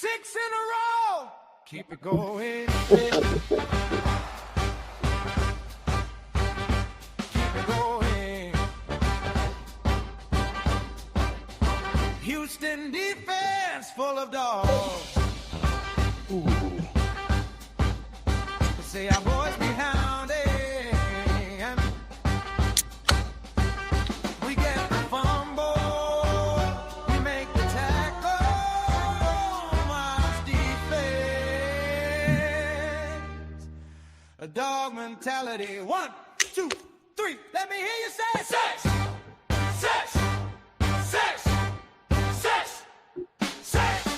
6 in a row. Keep it going. Keep it going. Houston defense full of dogs. Ooh. They say our boys be hounding. We get the fumble. We make the tackle. Much defense. A dog mentality. 1, 2, 3. Let me hear you say six. Six. Six. Six. Six.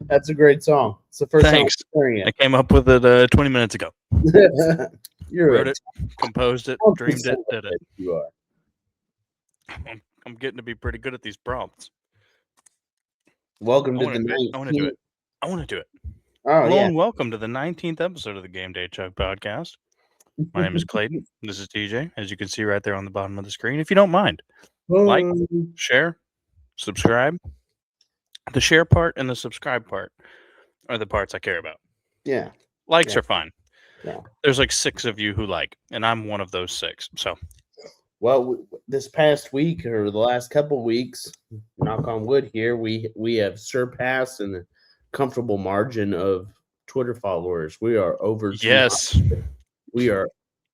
That's a great song. It's the first Thanks. time I'm hearing I came up with it 20 minutes ago. it. You're Wrote a it, composed it, dreamed it, did it. You are. I'm getting to be pretty good at these prompts. Welcome I to want the to do it. I want to do 19th. it. I want to do it. Oh, Hello yeah. and welcome to the 19th episode of the Game Day Chug podcast. My name is Clayton. This is TJ, as you can see right there on the bottom of the screen. If you don't mind, like, share, subscribe. The share part and the subscribe part are the parts I care about. Yeah. Likes Yeah. are fine. Yeah. There's like 6 of you who like, and I'm one of those 6. So, Well, this past week or the last couple weeks, knock on wood here, we have surpassed in a comfortable margin of Twitter followers. We are over 200. yes, We are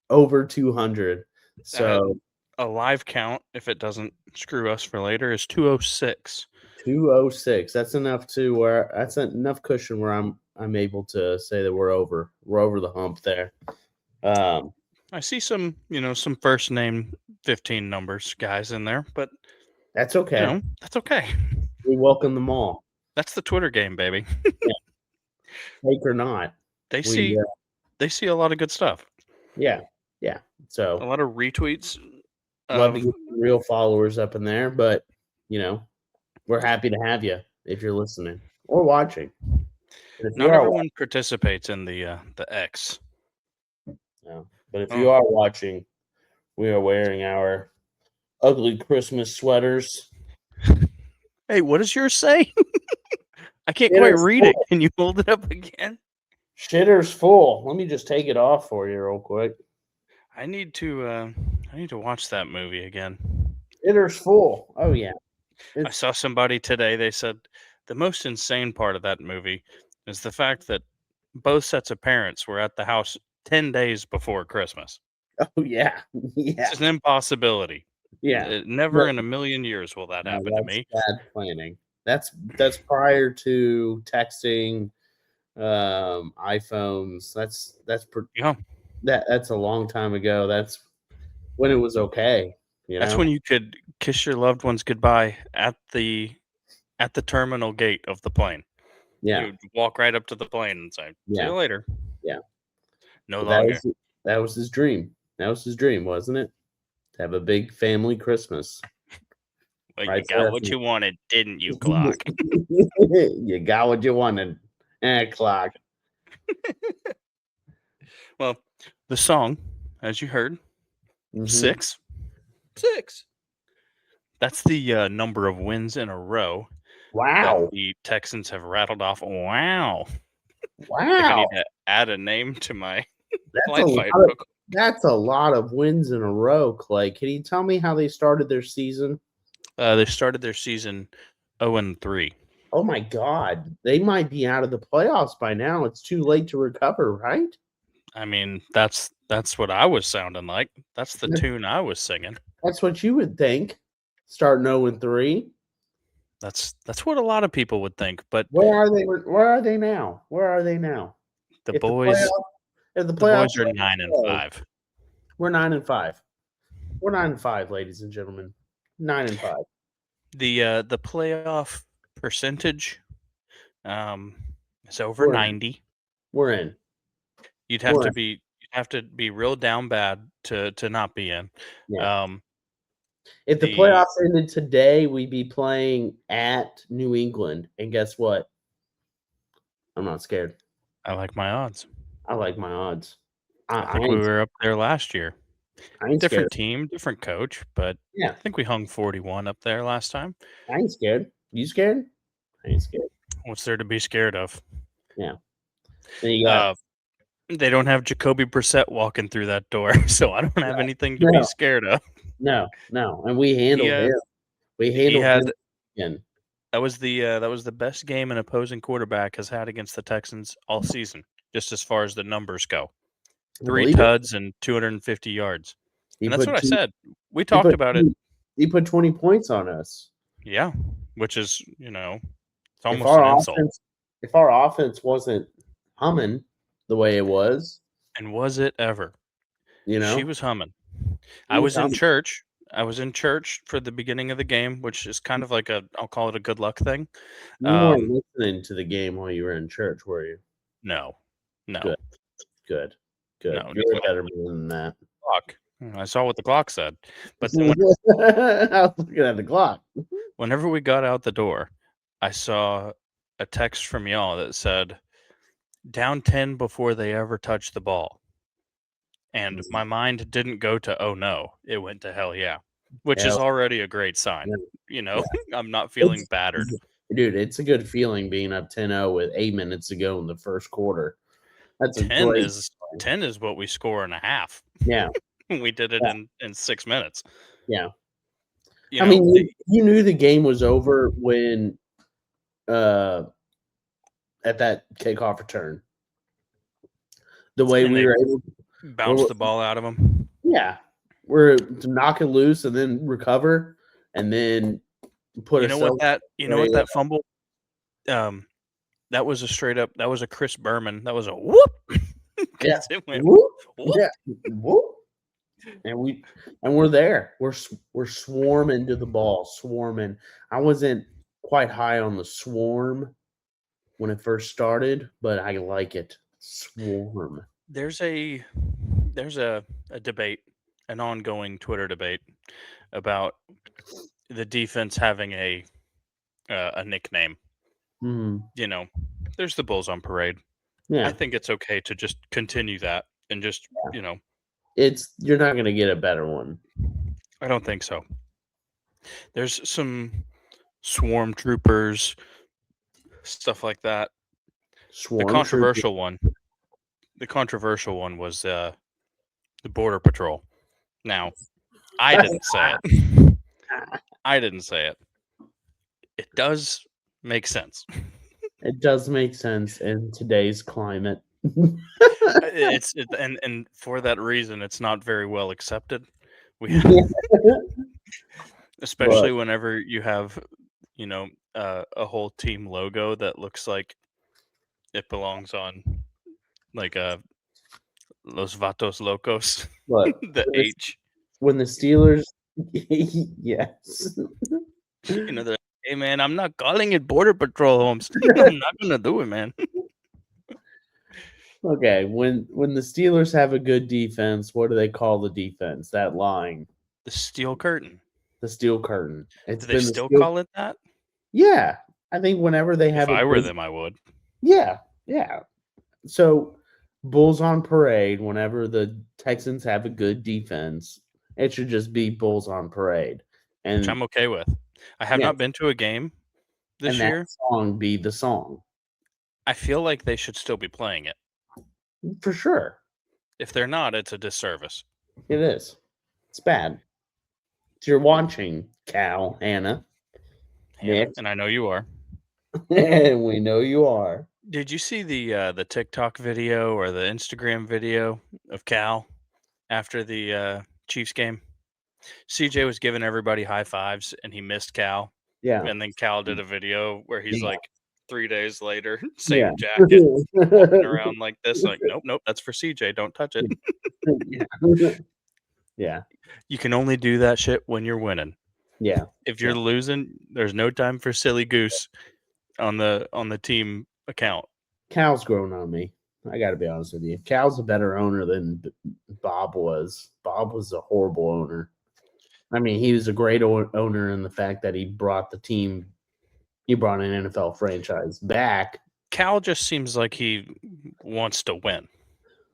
over 200. So a live count, if it doesn't screw us for later, is 206. 206. That's enough that's enough cushion where I'm able to say that we're over the hump there. I see some first name 15 numbers guys in there, but That's okay. that's okay. We welcome them all. That's the Twitter game, baby. Fake or not. They see a lot of good stuff. Yeah. A So lot of retweets. love to get some real followers up in there, but we're happy to have you if you're listening or watching. But if Not you are everyone participates in the X. but if you are watching, we are wearing our ugly Christmas sweaters. Hey, what does yours say? I can't Shitter's quite read it. full. Can you hold it up again? Shitter's full. Let me just take it off for you real quick. I need to watch that movie again. Shitter's full. Oh yeah. I saw somebody today. They said the most insane part of that movie is the fact that both sets of parents were at the house 10 days before Christmas. Oh yeah. Yeah. It's an impossibility. Yeah. Never in a million years will that happen to me. Bad planning. That's prior to texting, iPhones. That's a long time ago. That's when it was okay. That's when you could kiss your loved ones goodbye at the terminal gate of the plane. Yeah. You'd walk right up to the plane and say, "See you later." Yeah. No longer. That was his dream. That was his dream, wasn't it? To have a big family Christmas. Well, Right, you got what you wanted, didn't you, Clock? You got what you wanted, Clock. Well, the song, as you heard, 6. 6. That's the number of wins in a row. Wow. That the Texans have rattled off. Wow. I think I Wow. need to add a name to my That's FlightFight. that's a lot of wins in a row, Clay. Can you tell me how they started their season? They started their season 0-3. Oh my God. They might be out of the playoffs by now. It's too late to recover, right? I mean, that's what I was sounding like. That's the tune I was singing. That's what you would think. Starting 0-3. That's what a lot of people would think. But Where are they? Where are they now? the If boys the playoffs are 9-5. We're 9-5. We're 9-5, ladies and gentlemen. 9-5. The playoff percentage is over 90. We're in. You'd have to be real down bad to not be in. Yeah. If the playoffs ended today, we'd be playing at New England. And guess what? I'm not scared. I like my odds. I like my odds. I think we were up there last year. I ain't Different scared. team, different coach, but Yeah. I think we hung 41 up there last time. I ain't scared. You scared? I ain't scared. What's there to be scared of? Yeah. Then you got they don't have Jacoby Brissett walking through that door, so I don't have anything to be scared of. No. And we handled him. We handled him again. That was the best game an opposing quarterback has had against the Texans all season, just as far as the numbers go. 3 tuds and 250 yards. And that's what I said. We talked about it. He put 20 points on us. Yeah, which is, it's almost an insult. If our offense wasn't humming the way it was. And was it ever? She was humming. I was in church. I was in church for the beginning of the game, which is kind of like I'll call it a good luck thing. You weren't listening to the game while you were in church, were you? No. Good. No, you're better than that. Clock. I saw what the clock said. But I was looking at the clock. Whenever we got out the door, I saw a text from y'all that said, down 10 before they ever touched the ball. And my mind didn't go to, oh no, it went to hell yeah, which is already a great sign. I'm not feeling battered. Dude, it's a good feeling being up 10-0 with 8 minutes to go in the first quarter. That's 10 is what we score in a half. Yeah. We did it in 6 minutes. Yeah. You knew the game was over when at that kickoff return. The way we were able to bounce the ball out of them. Yeah. We're to knock it loose and then recover and then put that fumble? That was a Chris Berman. That was a whoop. Yeah. It went whoop. Yeah. Whoop. And we're there. We're swarming to the ball, swarming. I wasn't quite high on the swarm when it first started, but I like it. Swarm. There's a debate, an ongoing Twitter debate about the defense having a nickname. Mm-hmm. There's the Bulls on Parade. Yeah. I think it's okay to just continue that and just, you're not going to get a better one. I don't think so. There's some swarm troopers, stuff like that. The controversial one was the Border Patrol. Now, I didn't say it. It does make sense. It does make sense in today's climate. And for that reason, it's not very well accepted. Especially whenever you have, a whole team logo that looks like it belongs on like Los Vatos Locos. The H. When the Steelers, yes. Hey man, I'm not calling it Border Patrol, Holmes. I'm not gonna do it, man. Okay, when the Steelers have a good defense, what do they call the defense? That line. The Steel Curtain. The Steel Curtain. Do they still call it that? Yeah. I think whenever they have if I were them, I would. Yeah. So Bulls on Parade, whenever the Texans have a good defense, it should just be Bulls on Parade. Which I'm okay with. I have not been to a game this year. That song be the song. I feel like they should still be playing it. For sure. If they're not, it's a disservice. It is. It's bad. So you're watching, Cal, Hannah, Nick. And I know you are. And we know you are. Did you see the TikTok video or the Instagram video of Cal after the Chiefs game? CJ was giving everybody high fives, and he missed Cal. Yeah. And then Cal did a video where he's like 3 days later, same jacket, walking around like this. Like, nope, that's for CJ. Don't touch it. Yeah. You can only do that shit when you're winning. Yeah. If you're losing, there's no time for silly goose on the team account. Cal's grown on me. I got to be honest with you. Cal's a better owner than Bob was. Bob was a horrible owner. I mean, he was a great owner in the fact that he brought an NFL franchise back. Cal just seems like he wants to win.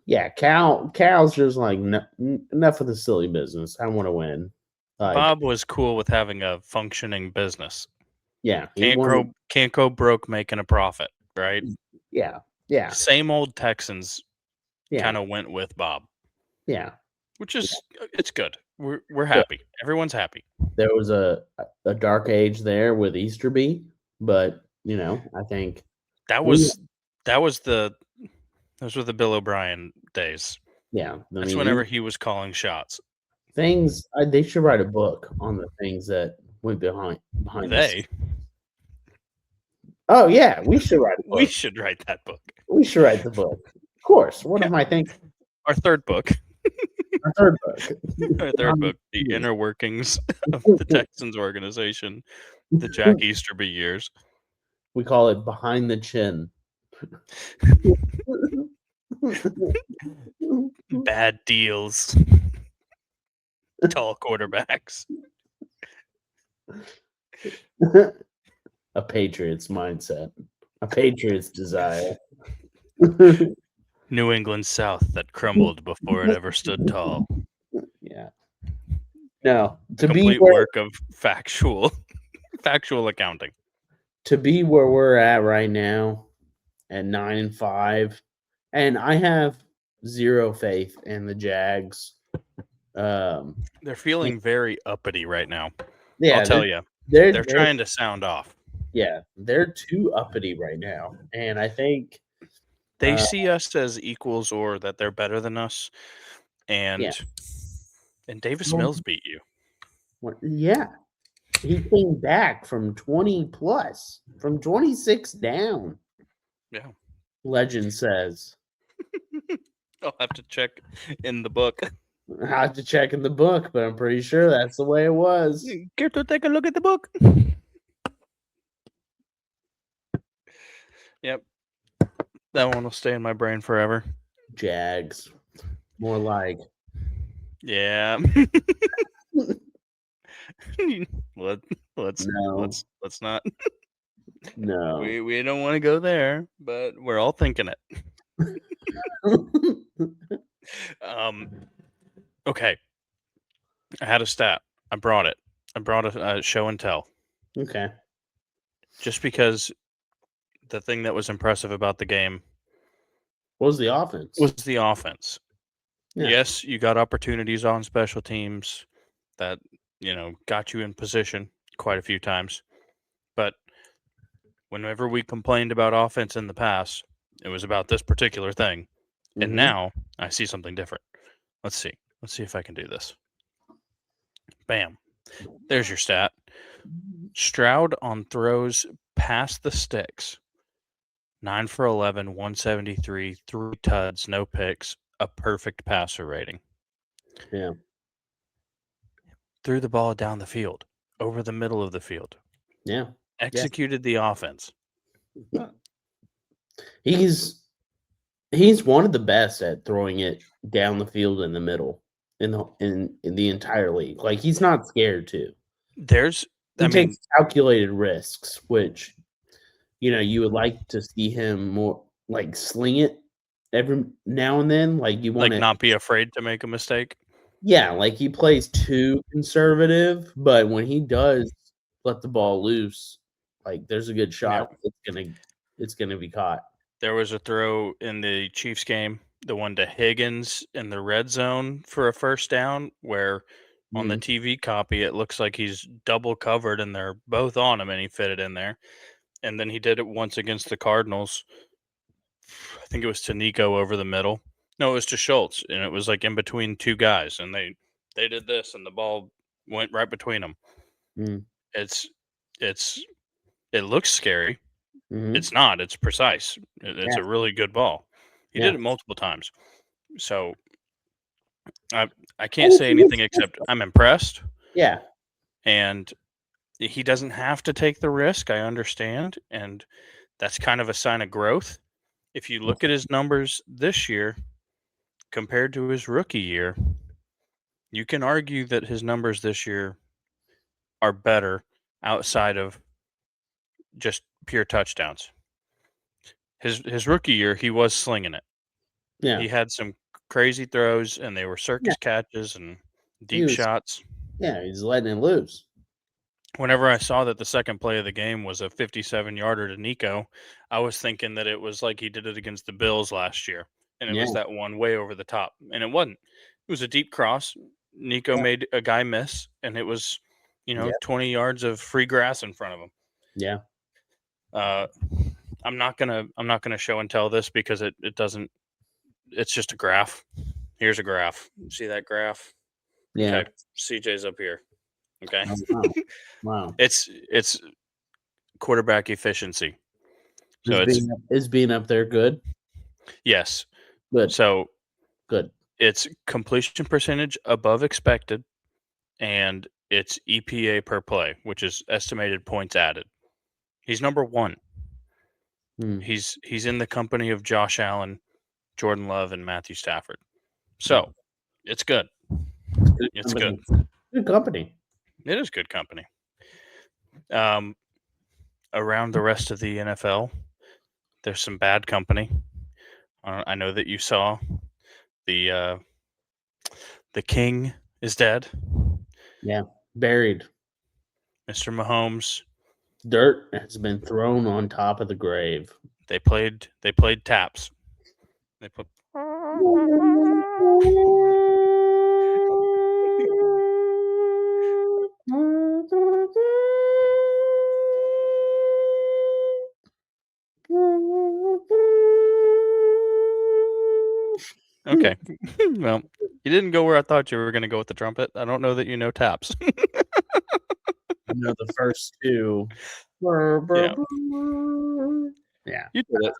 Yeah, Cal's just like, enough of the silly business. I want to win. Bob was cool with having a functioning business. Yeah, can't go broke making a profit, right? Yeah. Same old Texans Yeah. kind of went with Bob. Yeah. Which is it's good. We're happy. Yeah. Everyone's happy. There was a dark age there with Easterby, but I think those were the Bill O'Brien days. Yeah, that's whenever he was calling shots. They should write a book on the things that went behind they. Oh yeah, we should write a book. We should write that book. We should write the book. Of course. What am I thinking? Our third book. Our third book. Our third book, The Inner Workings of the Texans Organization, the Jack Easterby years. We call it Behind the Chin. Bad deals. Tall quarterbacks. A Patriots mindset. A Patriots desire. New England South that crumbled before it ever stood tall. Yeah. No. Complete work of factual accounting. To be where we're at right now at 9-5, and I have zero faith in the Jags. They're feeling very uppity right now. Yeah, I'll tell you. They're trying to sound off. Yeah, they're too uppity right now, and I think they see us as equals or that they're better than us. And Davis Mills beat you. Yeah. He came back from 20 plus, from 26 down. Yeah. Legend says. I'll have to check in the book. I have to check in the book, but I'm pretty sure that's the way it was. Care to take a look at the book? Yep. That one will stay in my brain forever. Jags. More like. Yeah. Let's not. No. We don't want to go there, but we're all thinking it. Okay. I had a stat. I brought it. I brought a show and tell. Okay. Just because the thing that was impressive about the game was the offense. Yeah. Yes, you got opportunities on special teams that, got you in position quite a few times. But whenever we complained about offense in the past, it was about this particular thing. Mm-hmm. And now I see something different. Let's see. Let's see if I can do this. Bam. There's your stat. Stroud on throws past the sticks. 9 for 11, 173, 3 tuds, no picks, a perfect passer rating. Yeah. Threw the ball down the field, over the middle of the field. Yeah. Executed the offense. He's one of the best at throwing it down the field in the middle in the entire league. Like, he's not scared to. He takes calculated risks, which you would like to see him more like sling it every now and then. Like, you want to not be afraid to make a mistake. Yeah, like he plays too conservative, but when he does let the ball loose, like there's a good shot it's gonna be caught. There was a throw in the Chiefs game, the one to Higgins in the red zone for a first down, where on the TV copy it looks like he's double covered and they're both on him, and he fit it in there. And then he did it once against the Cardinals. I think it was to Nico over the middle. No, it was to Schultz, and it was like in between two guys, and they did this, and the ball went right between them. It looks scary. It's not. It's precise. It's a really good ball. He did it multiple times. So I can't say anything except I'm impressed. Yeah. And he doesn't have to take the risk. I understand. And that's kind of a sign of growth. If you look at his numbers this year compared to his rookie year, You can argue that his numbers this year are better outside of just pure touchdowns. His rookie year, he was slinging it. Yeah. He had some crazy throws, and they were circus catches and deep shots. Yeah, he's letting it loose. Whenever I saw that the second play of the game was a 57-yarder to Nico, I was thinking that it was like he did it against the Bills last year, and it was that one way over the top, and it wasn't. It was a deep cross. Nico made a guy miss, and it was, 20 yards of free grass in front of him. Yeah. I'm not gonna show and tell this because it doesn't. It's just a graph. Here's a graph. See that graph? Yeah. Okay. CJ's up here. Okay. Oh, wow. It's quarterback efficiency. So is being up there good? Yes. Good. So good. It's completion percentage above expected, and it's EPA per play, which is estimated points added. He's number 1. He's in the company of Josh Allen, Jordan Love, and Matthew Stafford. So it's good. It's good. Good company. It is good company. Around the rest of the NFL, there's some bad company. I know that you saw the king is dead. Yeah, buried. Mr. Mahomes. Dirt has been thrown on top of the grave. They played taps. They put Okay. Well, you didn't go where I thought you were going to go with the trumpet. I don't know that you know taps. I know the first two. Yeah. You did it.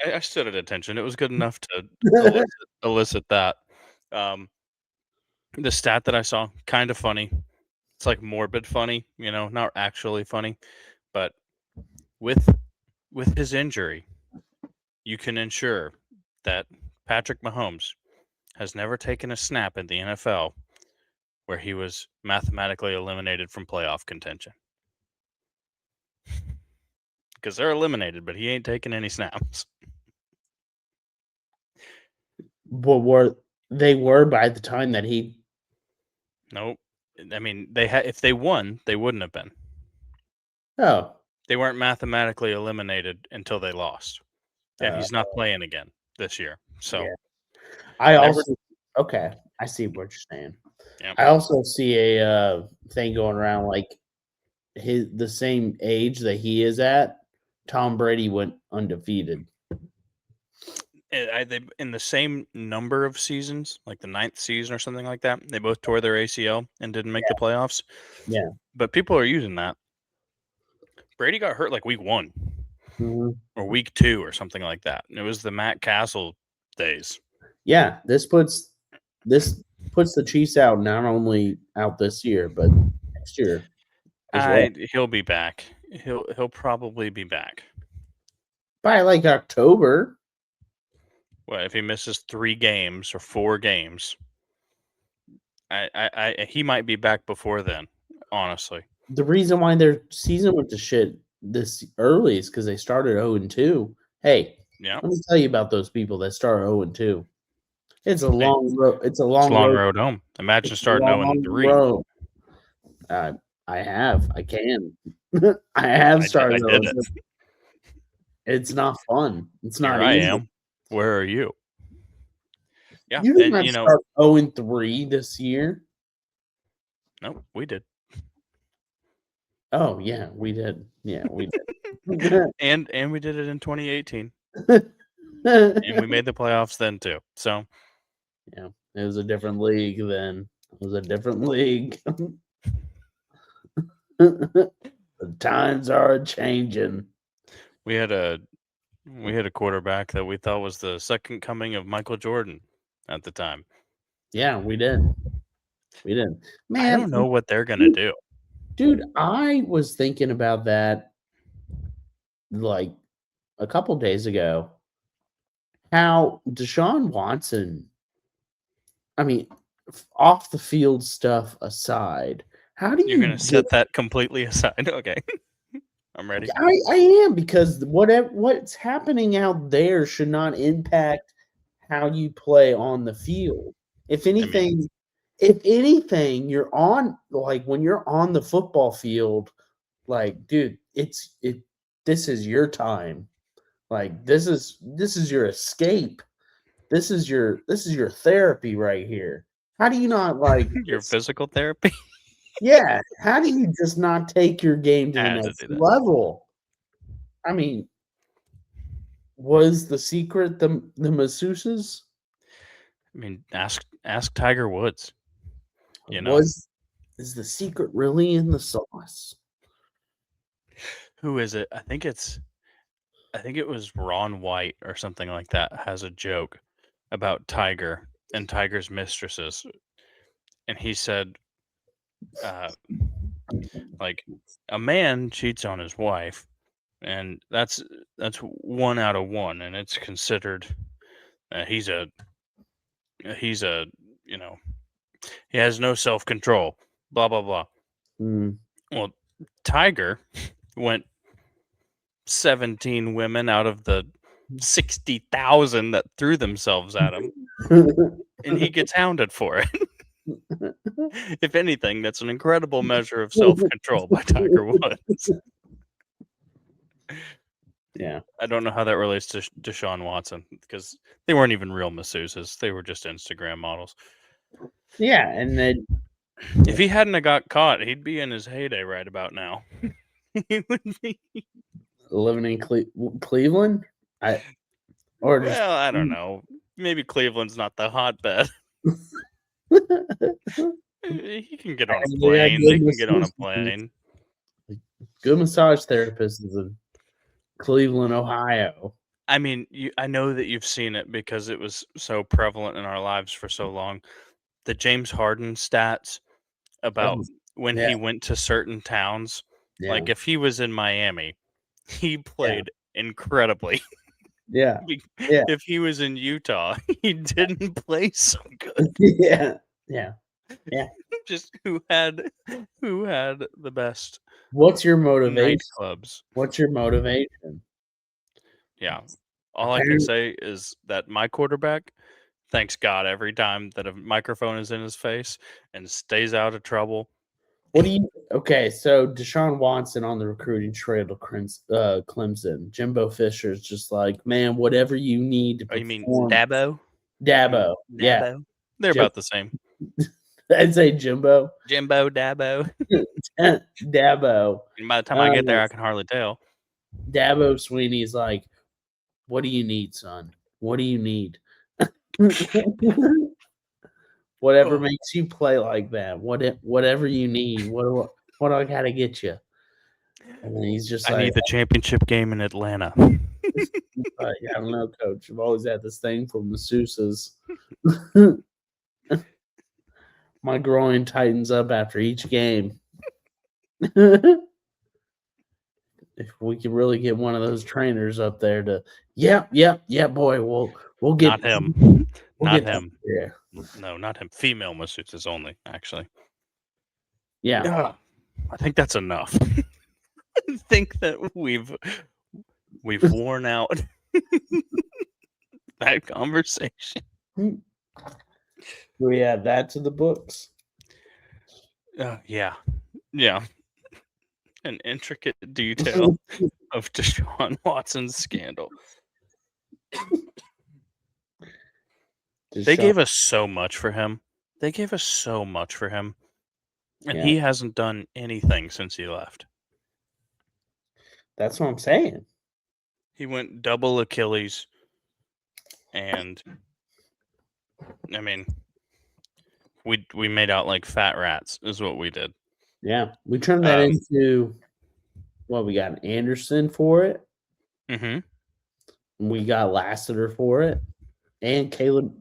I stood at attention. It was good enough to elicit that. The stat that I saw, kind of funny. It's like morbid funny, not actually funny. But with his injury, you can ensure that Patrick Mahomes has never taken a snap in the NFL where he was mathematically eliminated from playoff contention. Because they're eliminated, but he ain't taking any snaps. Well, they were by the time that he... Nope. I mean, if they won, they wouldn't have been. Oh. They weren't mathematically eliminated until they lost. And he's not playing again this year. So yeah. Okay, I see what you're saying. Yep. I also see a thing going around like the same age that he is at, Tom Brady went undefeated. They in the same number of seasons, like the 9th season or something like that. They both tore their ACL and didn't make the playoffs. Yeah. But people are using that. Brady got hurt like week 1 or week 2 or something like that. And it was the Matt Castle days. Yeah, this puts the Chiefs out, not only out this year, but next year. He'll be back. He'll probably be back by like October. Well, if he misses 3 games or 4 games, he might be back before then. Honestly, the reason why their season went to shit this early is because they started 0-2. Hey, let me tell you about those people that start 0-2. It's a long road. It's a long road home. Imagine starting 0-3. I have. I can. I have started. I did it. It's not fun. It's not. Here easy. I am. Where are you? Yeah, you did not start 0-3 this year. No, we did. Oh yeah, we did. Yeah, we did. and we did it in 2018. And we made the playoffs then too. So yeah, it was a different league then. It was a different league. The times are changing. We had a quarterback that we thought was the second coming of Michael Jordan at the time. Yeah, we did. We did. Man, I don't know what they're gonna do. Dude, I was thinking about that like a couple days ago. How Deshaun Watson, I mean, off the field stuff aside, how do You're you gonna set that completely aside. Okay. I'm ready. I am, because what's happening out there should not impact how you play on the field. If anything, you're on, like, when you're on the football field, like, dude, this is your time. Like, this is your escape. This is your therapy right here. How do you not, like, Your physical therapy? yeah, how do you just not take your game to I the had to next do that. level? I mean, was the secret the masseuses? I mean, ask Tiger Woods. You know, Is the secret really in the sauce? who is it? I think it was Ron White or something like that has a joke about Tiger and Tiger's mistresses, and he said, like, a man cheats on his wife, and that's 1 out of 1, and it's considered he's a you know he has no self control. Blah blah blah. Mm. Well, Tiger went 17 women out of the 60,000 that threw themselves at him, and he gets hounded for it. If anything, that's an incredible measure of self-control by Tiger Woods. Yeah. I don't know how that relates to Deshaun Watson, because they weren't even real masseuses. They were just Instagram models. Yeah, and then if he hadn't have got caught, he'd be in his heyday right about now. He would be living in Cleveland. I don't know. Maybe Cleveland's not the hotbed. He can get on a plane. They can get on a plane. Good massage therapist is in Cleveland, Ohio. I mean, I know that you've seen it because it was so prevalent in our lives for so long. The James Harden stats about when he went to certain towns. Yeah. Like, if he was in Miami, he played incredibly. Yeah. If he was in Utah, he didn't play so good. Yeah. Just who had the best What's your motivation? nightclubs? What's your motivation? Yeah. All I can say is that my quarterback thanks God every time that a microphone is in his face and stays out of trouble. Okay, so Deshaun Watson on the recruiting trail to Clemson. Jimbo Fisher's just like, man, whatever you need to perform. You mean Dabo? Dabo. Yeah. They're about the same. I'd say Jimbo. Jimbo, Dabo. Dabo. And by the time I get there, I can hardly tell. Dabo Sweeney's like, what do you need, son? What do you need? Whatever makes you play like that. Whatever you need. What do I gotta get you? And then he's just I need the championship game in Atlanta. I don't know, coach. I've always had this thing for masseuses. My groin tightens up after each game. If we can really get one of those trainers up there to, boy, we'll get not him. Not him. Yeah. No, not him. Female masseuses only, actually. Yeah. I think that's enough. I think that we've worn out that conversation. Do we add that to the books? Yeah. An intricate detail of Deshaun Watson's scandal. They gave us so much for him. And he hasn't done anything since he left. That's what I'm saying. He went double Achilles. And, I mean, we made out like fat rats is what we did. Yeah. We turned that into, we got Anderson for it. Mm-hmm. We got Lassiter for it. And Caleb.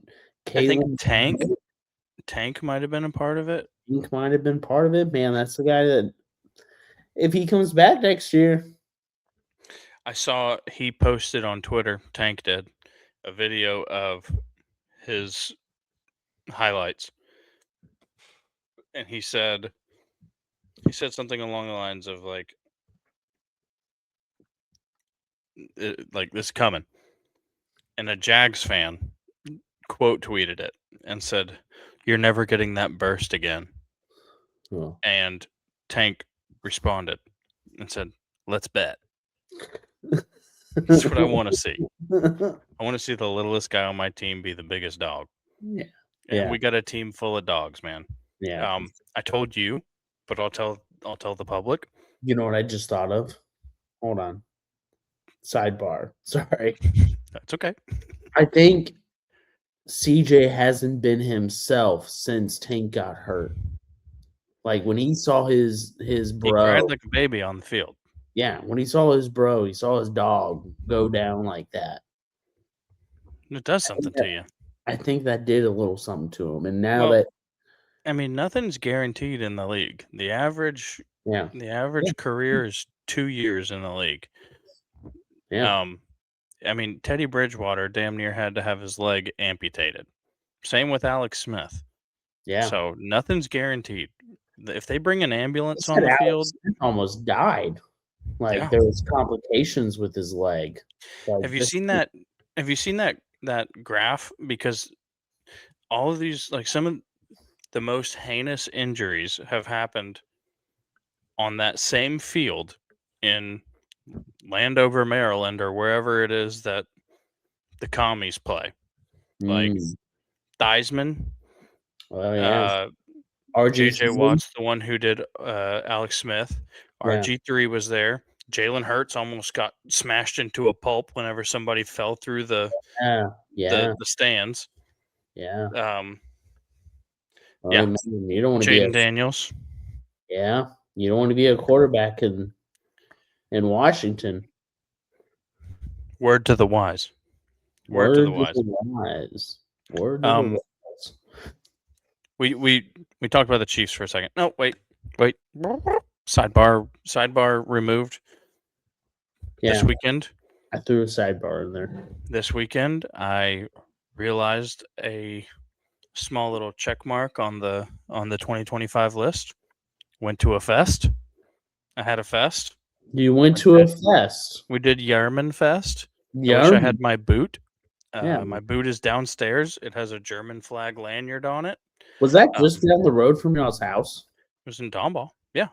I think Tank might have been a part of it. Tank might have been part of it. Man, that's the guy that, if he comes back next year. I saw he posted on Twitter, Tank did, a video of his highlights. and he said something along the lines of like this coming, and a Jags fan quote tweeted it and said, "You're never getting that burst again." Oh. And Tank responded and said, "Let's bet." That's what I want to see. I want to see the littlest guy on my team be the biggest dog. Yeah. And Yeah. we got a team full of dogs, man. Yeah. I told you, but I'll tell the public. You know what I just thought of? Hold on. Sidebar. Sorry. That's okay. I think CJ hasn't been himself since Tank got hurt. Like when he saw his He bro. cried like a baby on the field. Yeah, when he saw his bro, he saw his dog go down like that. It does something to you. I think that did a little something to him. And now that I mean, nothing's guaranteed in the league. The average career is 2 years in the league. Yeah. I mean, Teddy Bridgewater damn near had to have his leg amputated. Same with Alex Smith. Yeah. So nothing's guaranteed. If they bring an ambulance on the field, Smith almost died. Like there was complications with his leg. Like, have you seen that? Have you seen that graph? Because all of these, like some of the most heinous injuries, have happened on that same field in Landover, Maryland, or wherever it is that the commies play. Like Theismann. Well, yeah. JJ Watt's the one who did Alex Smith. RG3 was there. Jalen Hurts almost got smashed into a pulp whenever somebody fell through the stands. Yeah. Yeah. Man, you don't want to Jaden Daniels. Yeah. You don't want to be a quarterback in Washington. Word to the wise. Word to the wise. Word to the wise. We talked about the Chiefs for a second. No, wait. Sidebar removed. Yeah. This weekend. I threw a sidebar in there. This weekend, I realized a small little check mark on the 2025 list. Went to a fest. I had a fest. You went to a fest. We did Yerman Fest. I wish I had my boot. My boot is downstairs. It has a German flag lanyard on it. Was that just down the road from y'all's house? It was in Tomball. Yeah.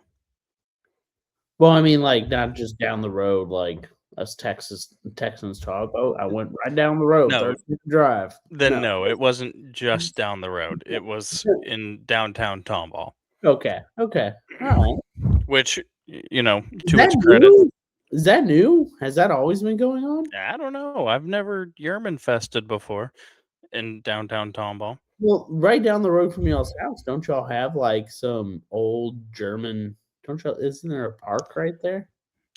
Well, I mean, like not just down the road, like us Texans talk. Oh, I went right down the road. No, 30-minute drive. Then no, it wasn't just down the road. It was in downtown Tomball. Okay. All right. Which, you know, to its credit. Is that new? Has that always been going on? I don't know. I've never Yerman fested before in downtown Tomball. Well, right down the road from y'all's house, don't y'all have like some old German? Don't y'all? Isn't there a park right there?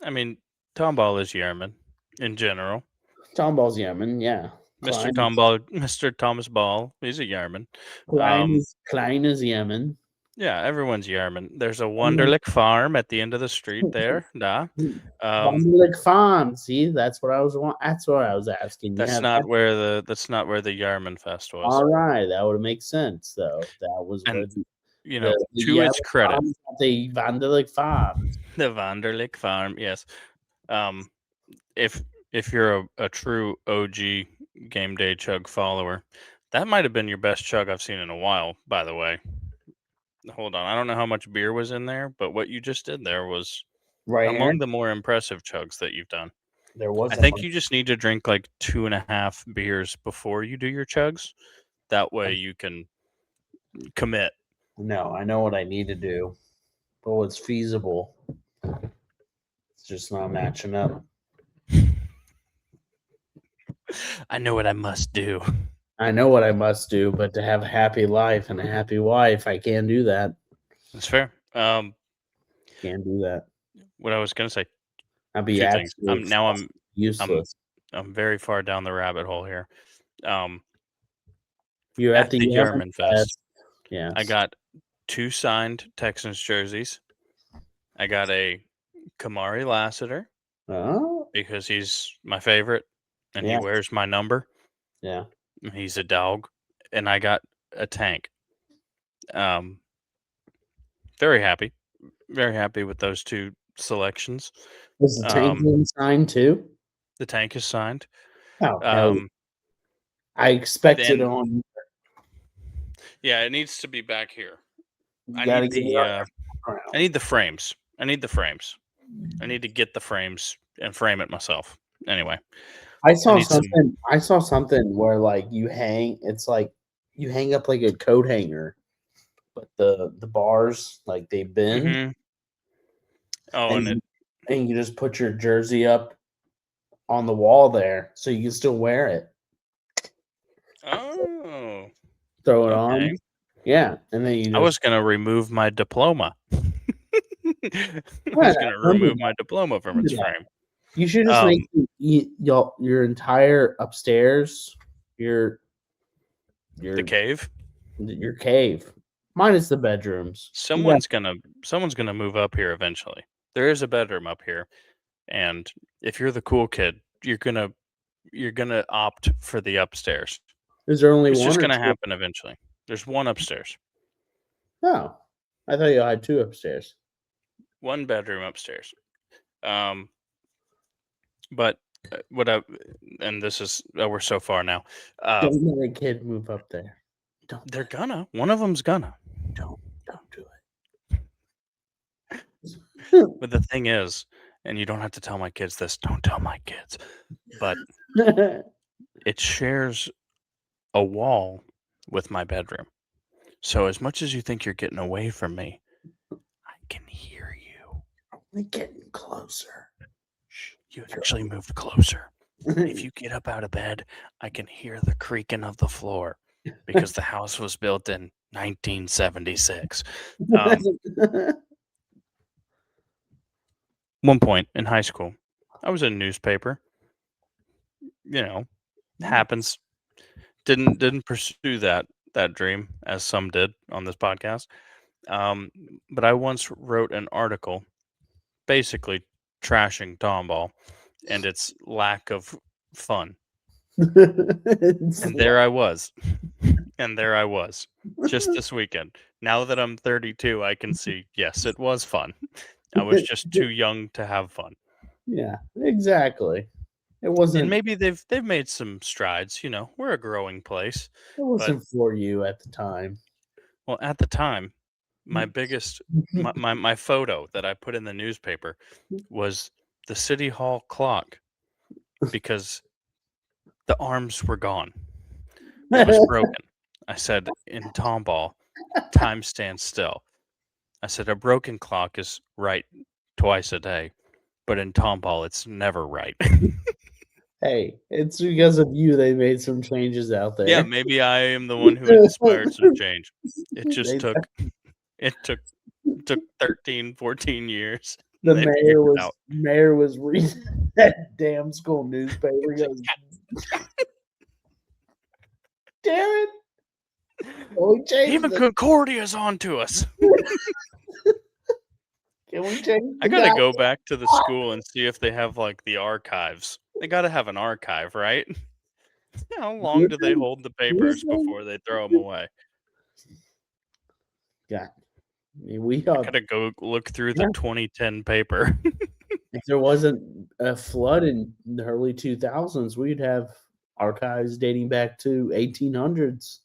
I mean, Tomball is Yerman in general. Tomball's Yerman, yeah. Mr. Tomball, Mr. Thomas Ball, he's a Yerman. Klein is Yerman. Yeah, everyone's Yerman. There's a Wunderlich Farm at the end of the street there. Wunderlich Farm. See, that's what I was asking. That's not where the Yerman Fest was. All right, that would make sense though. That was to its credit, the Wunderlich Farm. The Wunderlich Farm, yes. If you're a true OG GameDayChug follower, that might have been your best chug I've seen in a while. By the way. Hold on. I don't know how much beer was in there, but what you just did there was among the more impressive chugs that you've done. I think you just need to drink like 2.5 beers before you do your chugs. That way you can commit. No, I know what I need to do. But what's feasible? It's just not matching up. I know what I must do. I know what I must do, but to have a happy life and a happy wife, I can't do that. That's fair. Can't do that. What I was going to say. I'd be I'm useless. I'm very far down the rabbit hole here. You're at the Yerman Fest. Yeah. I got 2 signed Texans jerseys. I got a Kamari Lassiter. Oh. Because he's my favorite and he wears my number. Yeah. He's a dog. And I got a Tank. Very happy with those two selections. Was the tank being signed too? The tank is signed. Oh, hell. I expected then- on. Yeah, it needs to be back here. You I gotta need get it the on your background. I need the frames. I need to get the frames and frame it myself. Anyway, I saw need some- something. I saw something where like you hang. It's like you hang up like a coat hanger, but the bars like they bend, mhm. Oh, and you just put your jersey up on the wall there, so you can still wear it. oh, Throw it okay. on. Yeah, and then you just. I was gonna remove my diploma. I was gonna remove my diploma from its frame. You should just make your entire upstairs the cave. Your cave, minus the bedrooms. Someone's gonna move up here eventually. There is a bedroom up here, and if you're the cool kid, you're gonna opt for the upstairs. Is there only It's one? just Or gonna two? happen eventually. There's one upstairs. Oh, I thought you had two upstairs. One bedroom upstairs. But and this is we're so far now. Don't let a kid move up there. They're gonna. One of them's gonna. Don't do it. But the thing is, and you don't have to tell my kids this. Don't tell my kids. But it shares a wall with my bedroom. So as much as you think you're getting away from me, I can hear you. Only getting closer. You actually moved closer. If you get up out of bed, I can hear the creaking of the floor because the house was built in 1976. One point in high school, I was in a newspaper. You know, happens. Didn't pursue that dream as some did on this podcast. But I once wrote an article basically trashing Tomball and its lack of fun. And there I was. Just this weekend. Now that I'm 32, I can see, yes, it was fun. I was just too young to have fun. Yeah, exactly. It wasn't. And maybe they've made some strides. We're a growing place. It wasn't for you at the time. Well, at the time, my biggest my photo that I put in the newspaper was the City Hall clock because the arms were gone. It was broken. I said, in Tomball, time stands still. I said, a broken clock is right twice a day, but in Tomball, it's never right. Hey, it's because of you they made some changes out there. Yeah, maybe I am the one who inspired some change. It just took 13, 14 years. The mayor was reading that damn school newspaper. He goes, damn it. Even Concordia's on to us. Can we change? I gotta go back to the school and see if they have like the archives. They gotta have an archive, right? How long do they hold the papers before they throw them away? Yeah. I mean, we gotta go look through the 2010 paper. If there wasn't a flood in the early 2000s, we'd have archives dating back to 1800s.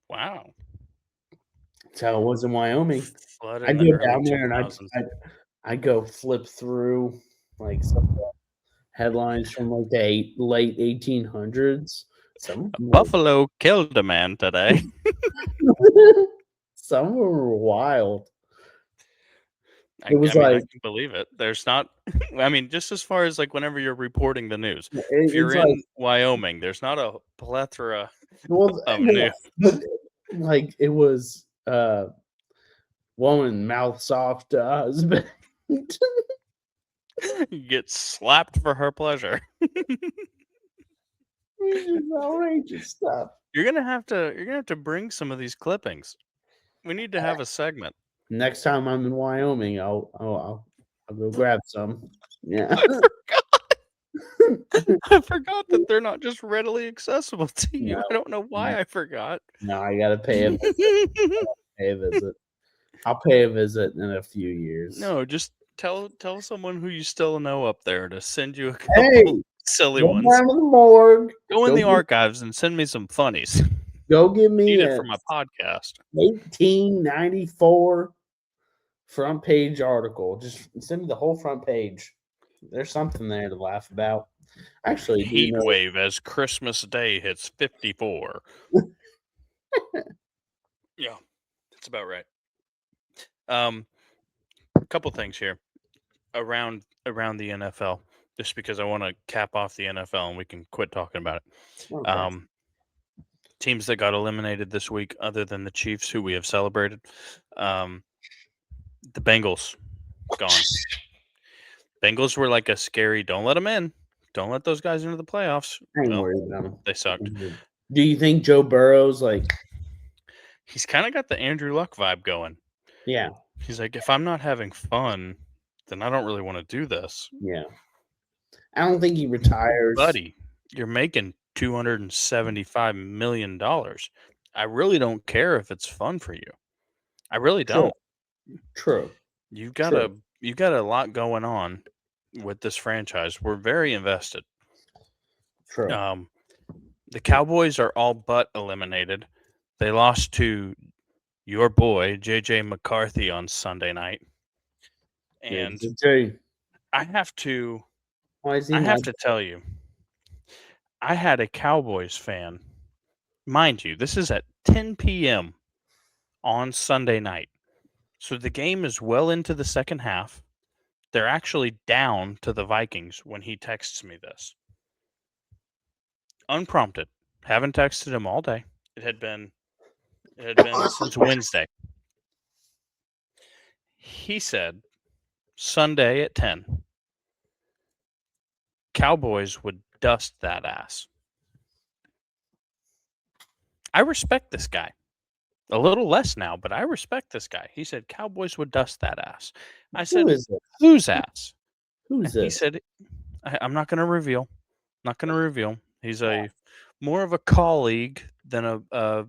Wow. That's how it was in Wyoming. I go down there and I go flip through like some headlines from like the late 1800s. Buffalo killed a man today. Some of them were wild. I can believe it. There's not. I mean, just as far as like whenever you're reporting the news, if you're in Wyoming, there's not a plethora of news. Like it was woman mouths off to husband. Gets slapped for her pleasure. Outrageous stuff. You're gonna have to bring some of these clippings. We need to have a segment. Next time I'm in Wyoming, I'll go grab some. Yeah. I forgot that they're not just readily accessible to you. No, I don't know why I forgot. No, I gotta pay pay a visit. I'll pay a visit in a few years. No, just tell someone who you still know up there to send you a couple Hey, silly go ones. down to the morgue. Go in the archives and send me some funnies. Go give me Need it for my podcast. 1894 front page article. Just send me the whole front page. There's something there to laugh about. Actually, Heat wave as Christmas Day hits 54. Yeah, that's about right. A couple things here around the NFL, just because I want to cap off the NFL and we can quit talking about it. Okay. Teams that got eliminated this week, other than the Chiefs, who we have celebrated, the Bengals gone. Bengals were like a scary. Don't let them in. Don't let those guys into the playoffs. I ain't worried about them. They sucked. Do you think Joe Burrow's like? He's kind of got the Andrew Luck vibe going. Yeah. He's like, if I'm not having fun, then I don't really want to do this. Yeah. I don't think he retires. Buddy, you're making $275 million. I really don't care if it's fun for you. I really don't. True. You've got a lot going on with this franchise. We're very invested. True. The Cowboys are all but eliminated. They lost to your boy, JJ McCarthy, on Sunday night. And I have to tell you, I had a Cowboys fan. Mind you, this is at 10 p.m. on Sunday night. So the game is well into the second half. They're actually down to the Vikings when he texts me this. Unprompted. Haven't texted him all day. It had been since Wednesday. He said Sunday at 10. Cowboys would dust that ass. I respect this guy. A little less now, but I respect this guy. He said Cowboys would dust that ass. I said, whose ass? Who's this? He said, I'm not going to reveal. He's more of a colleague than a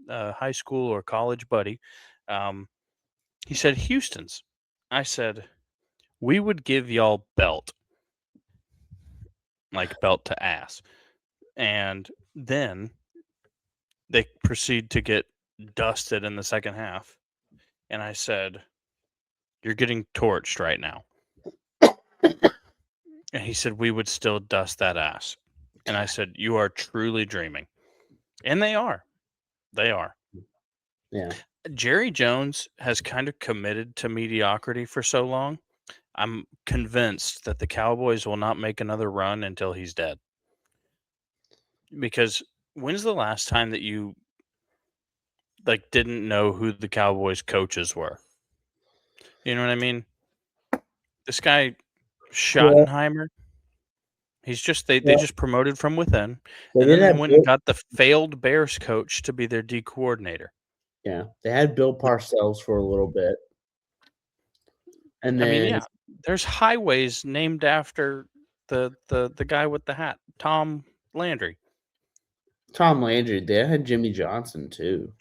high school or college buddy. He said, Houston's. I said, we would give y'all belt. Like belt to ass. And then they proceed to get dusted in the second half. And I said, you're getting torched right now. And he said, we would still dust that ass. And I said, you are truly dreaming. And they are. Yeah. Jerry Jones has kind of committed to mediocrity for so long. I'm convinced that the Cowboys will not make another run until he's dead. Because when's the last time that you didn't know who the Cowboys coaches were? You know what I mean? This guy Schottenheimer, he's just they just promoted from within, and then they went and got the failed Bears coach to be their D coordinator. Yeah, they had Bill Parcells for a little bit, and then there's highways named after the guy with the hat, Tom Landry. They had Jimmy Johnson too.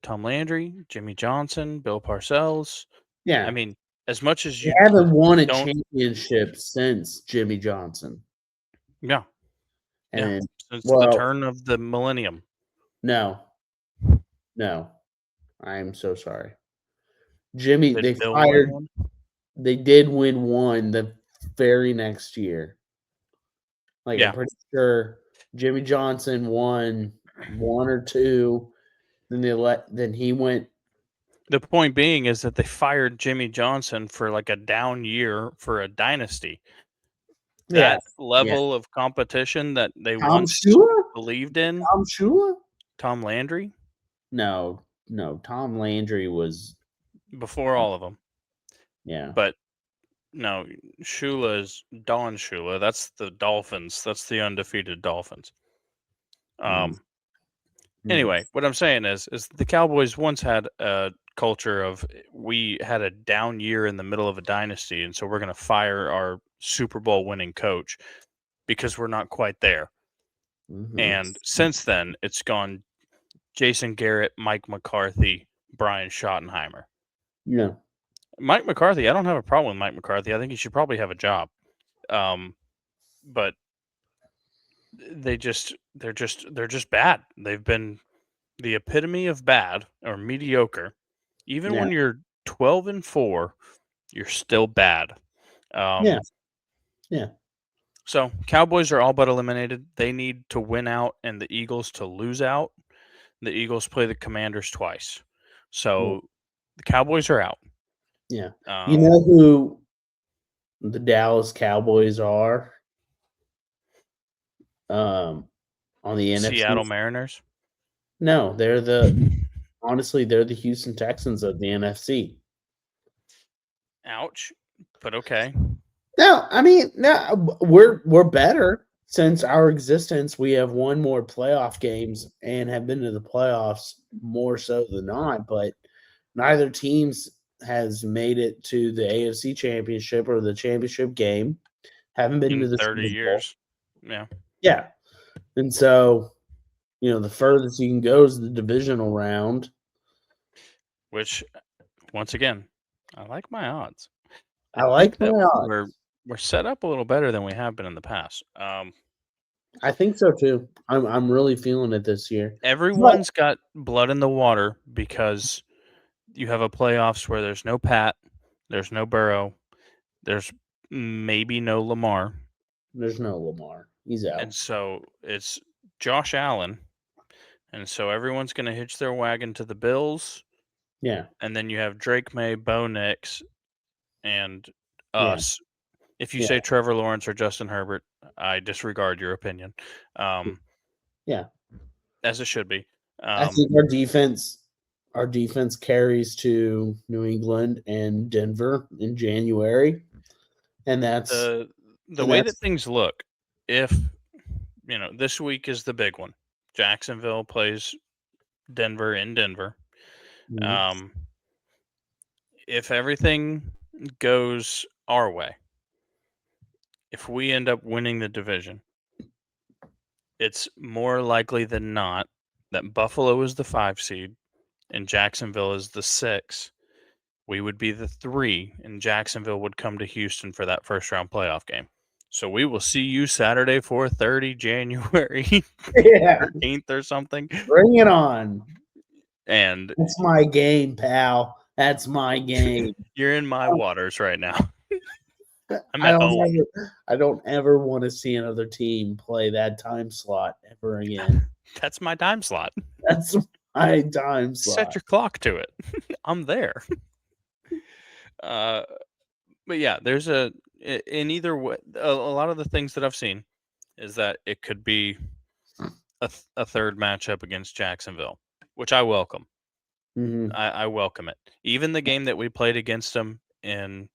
Tom Landry, Jimmy Johnson, Bill Parcells. Yeah, I mean, as much as you haven't won a championship since Jimmy Johnson. Yeah, and since the turn of the millennium. No, I am so sorry. Jimmy, they fired. They did win one the very next year. I'm pretty sure Jimmy Johnson won one or two. Then he went. The point being is that they fired Jimmy Johnson for a down year for a dynasty. That level of competition that they once believed in. Tom Landry? No. Tom Landry was before all of them. Yeah. But no, Shula is Don Shula. That's the Dolphins. That's the undefeated Dolphins. Anyway, what I'm saying is the Cowboys once had a culture of we had a down year in the middle of a dynasty, and so we're going to fire our Super Bowl winning coach because we're not quite there. And since then, it's gone Jason Garrett, Mike McCarthy, Brian Schottenheimer. Yeah. Mike McCarthy, I don't have a problem with Mike McCarthy. I think he should probably have a job. But they're just bad. They've been the epitome of bad or mediocre. Even when you're 12-4, you're still bad. Yeah. So Cowboys are all but eliminated. They need to win out and the Eagles to lose out. The Eagles play the Commanders twice. So the Cowboys are out. Yeah. You know who the Dallas Cowboys are? On the Seattle NFC. Mariners? No, they're honestly, they're the Houston Texans of the NFC. Ouch. But okay. No, I mean, no, we're better since our existence. We have won more playoff games and have been to the playoffs more so than not, but neither teams has made it to the AFC Championship or the championship game. Haven't been to In the 30 Super Bowl. years. Yeah. Yeah. And so, the furthest you can go is the divisional round. Which, once again, I like my odds. I like that my odds. we're set up a little better than we have been in the past. I think so too. I'm really feeling it this year. Everyone's got blood in the water because you have a playoffs where there's no Pat, there's no Burrow, there's maybe no Lamar. There's no Lamar. He's out. And so it's Josh Allen. And so everyone's going to hitch their wagon to the Bills. Yeah. And then you have Drake May, Bo Nix, and us. If you say Trevor Lawrence or Justin Herbert, I disregard your opinion. Yeah. As it should be. I think our defense carries to New England and Denver in January. And that's the way that things look. If this week is the big one. Jacksonville plays Denver in Denver. Mm-hmm. If everything goes our way, if we end up winning the division, it's more likely than not that Buffalo is the 5 seed and Jacksonville is the 6. We would be the 3, and Jacksonville would come to Houston for that first round playoff game. So we will see you Saturday, 4:30, January 13th or something. Bring it on. And that's my game, pal. That's my game. You're in my waters right now. I don't ever want to see another team play that time slot ever again. That's my time slot. That's my time slot. Set your clock to it. I'm there. But yeah, there's in either way, a lot of the things that I've seen is that it could be a third matchup against Jacksonville, which I welcome. Mm-hmm. I welcome it. Even the game that we played against them in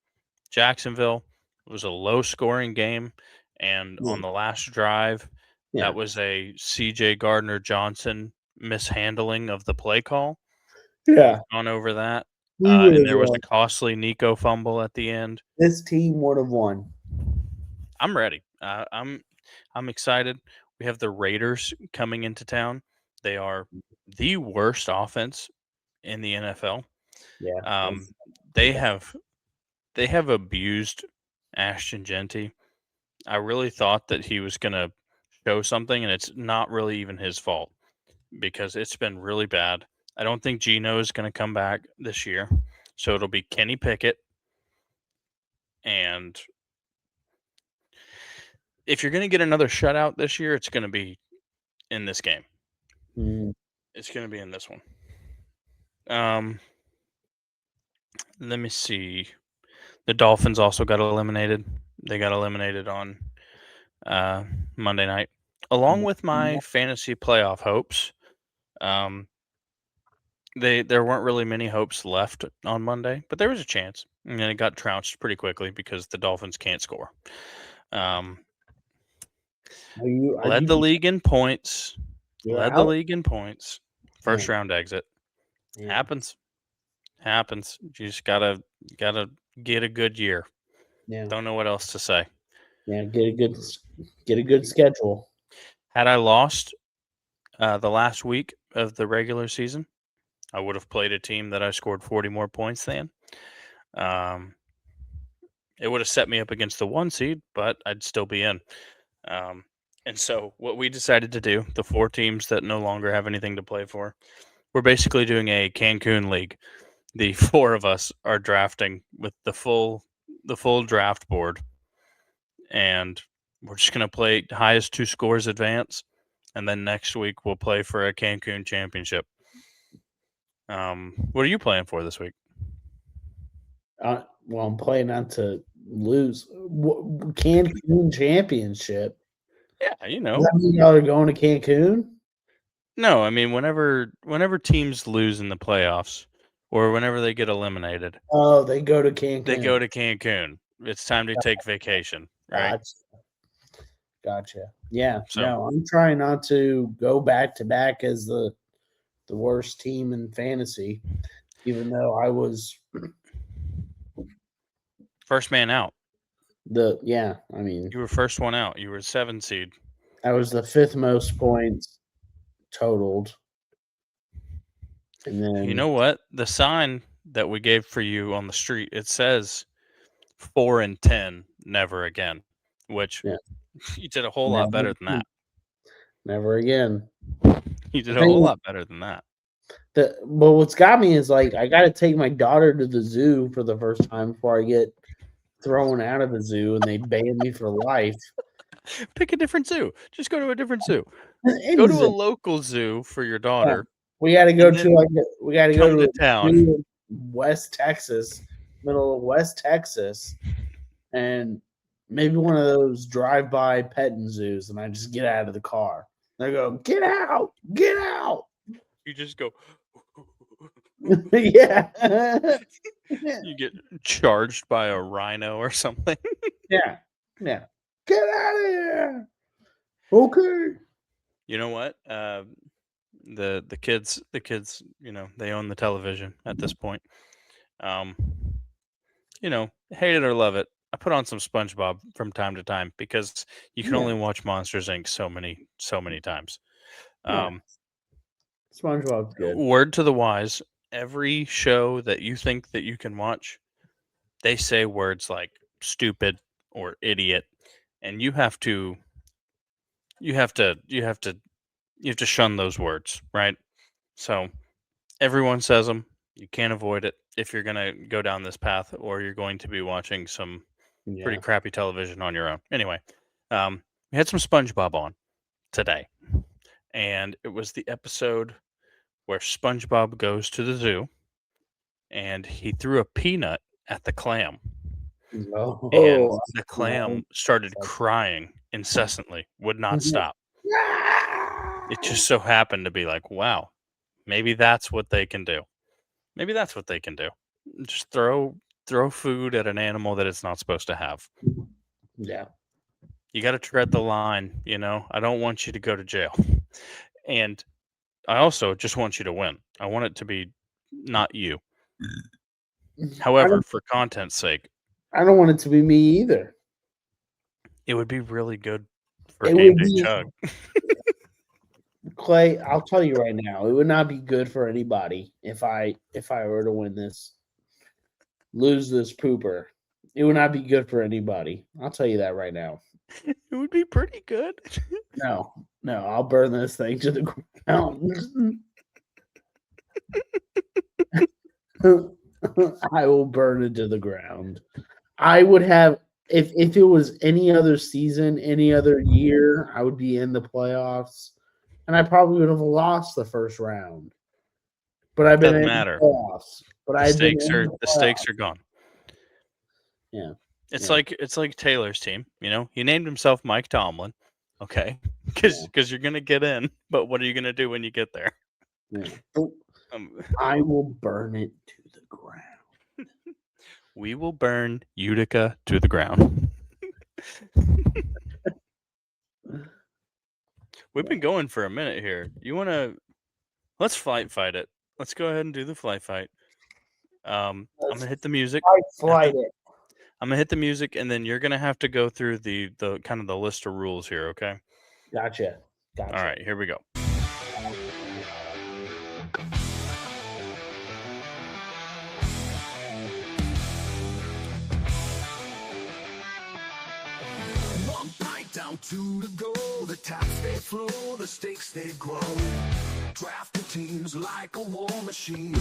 Jacksonville was a low-scoring game, and on the last drive, that was a C.J. Gardner-Johnson mishandling of the play call. Yeah, on over that. And there was a costly Nico fumble at the end. This team would have won. I'm ready. I'm excited. We have the Raiders coming into town. They are the worst offense in the NFL. Yeah. They have abused Ashton Genty. I really thought that he was going to show something, and it's not really even his fault because it's been really bad. I don't think Geno is going to come back this year. So it'll be Kenny Pickett. And if you're going to get another shutout this year, it's going to be in this game. It's going to be in this one. Let me see. The Dolphins also got eliminated. They got eliminated on Monday night. Along with my fantasy playoff hopes, there weren't really many hopes left on Monday, but there was a chance, and then it got trounced pretty quickly because the Dolphins can't score. Led the league in points. First round exit. Happens. You just gotta get a good year. Yeah. Don't know what else to say. Yeah, get a good schedule. Had I lost the last week of the regular season, I would have played a team that I scored 40 more points than. It would have set me up against the 1 seed, but I'd still be in. And so what we decided to do, the 4 teams that no longer have anything to play for, we're basically doing a Cancun league. The 4 of us are drafting with the full draft board, and we're just going to play highest 2 scores advance, and then next week we'll play for a Cancun championship. What are you playing for this week? Well, I'm playing not to lose. Cancun championship. Yeah, Does that mean y'all are going to Cancun? No, I mean whenever teams lose in the playoffs or whenever they get eliminated. Oh, they go to Cancun. They go to Cancun. It's time to take vacation, right? Gotcha. Yeah. So, no, I'm trying not to go back to back as the worst team in fantasy, even though I was first man out. I mean, you were first one out. You were 7 seed. I was the 5th most points totaled. And then you know what? The sign that we gave for you on the street, it says 4 and 10, never again. Which you did a whole lot better than that. Never again. You did a whole lot better than that. But what's got me is like I got to take my daughter to the zoo for the first time before I get thrown out of the zoo and they ban me for life. Pick a different zoo. Just go to a different zoo. Go to a local zoo for your daughter. We got to go to town, West Texas, middle of West Texas, and maybe one of those drive-by petting zoos, and I just get out of the car. They go, get out, get out. You just go. Yeah. You get charged by a rhino or something. Yeah. Get out of here. Okay. You know what? The kids, you know, they own the television at this point. You know, hate it or love it, I put on some SpongeBob from time to time because you can only watch Monsters Inc. so many times. SpongeBob's good. Word to the wise, every show that you think that you can watch, they say words like stupid or idiot, and you have to shun those words, right? So everyone says them. You can't avoid it if you're going to go down this path, or you're going to be watching some pretty crappy television on your own. Anyway, we had some SpongeBob on today, and it was the episode where SpongeBob goes to the zoo, and he threw a peanut at the clam. And the clam started crying incessantly, would not stop. It just so happened to be like, wow, maybe that's what they can do. Maybe that's what they can do. Just throw food at an animal that it's not supposed to have. Yeah. You got to tread the line, you know. I don't want you to go to jail. And I also just want you to win. I want it to be not you. However, for content's sake, I don't want it to be me either. It would be really good for GameDayChug. Clay, I'll tell you right now, it would not be good for anybody if I were to win this, lose this pooper. It would not be good for anybody. I'll tell you that right now. It would be pretty good. No, I'll burn this thing to the ground. I will burn it to the ground. I would have, if it was any other season, any other year, I would be in the playoffs. And I probably would have lost the first round. But I've been in the playoffs. But the stakes are gone. Yeah. It's like Taylor's team, you know. He named himself Mike Tomlin, okay? Because you're gonna get in, but what are you gonna do when you get there? Yeah. I will burn it to the ground. We will burn Utica to the ground. We've been going for a minute here. Let's FlightFight it. Let's go ahead and do the FlightFight. I'm gonna hit the music. FlightFight it. I'm gonna hit the music, and then you're gonna have to go through the kind of the list of rules here, okay? Gotcha. All right, here we go. Down to the goal, the taps they flow, the stakes they grow. Draft the teams like a war machine.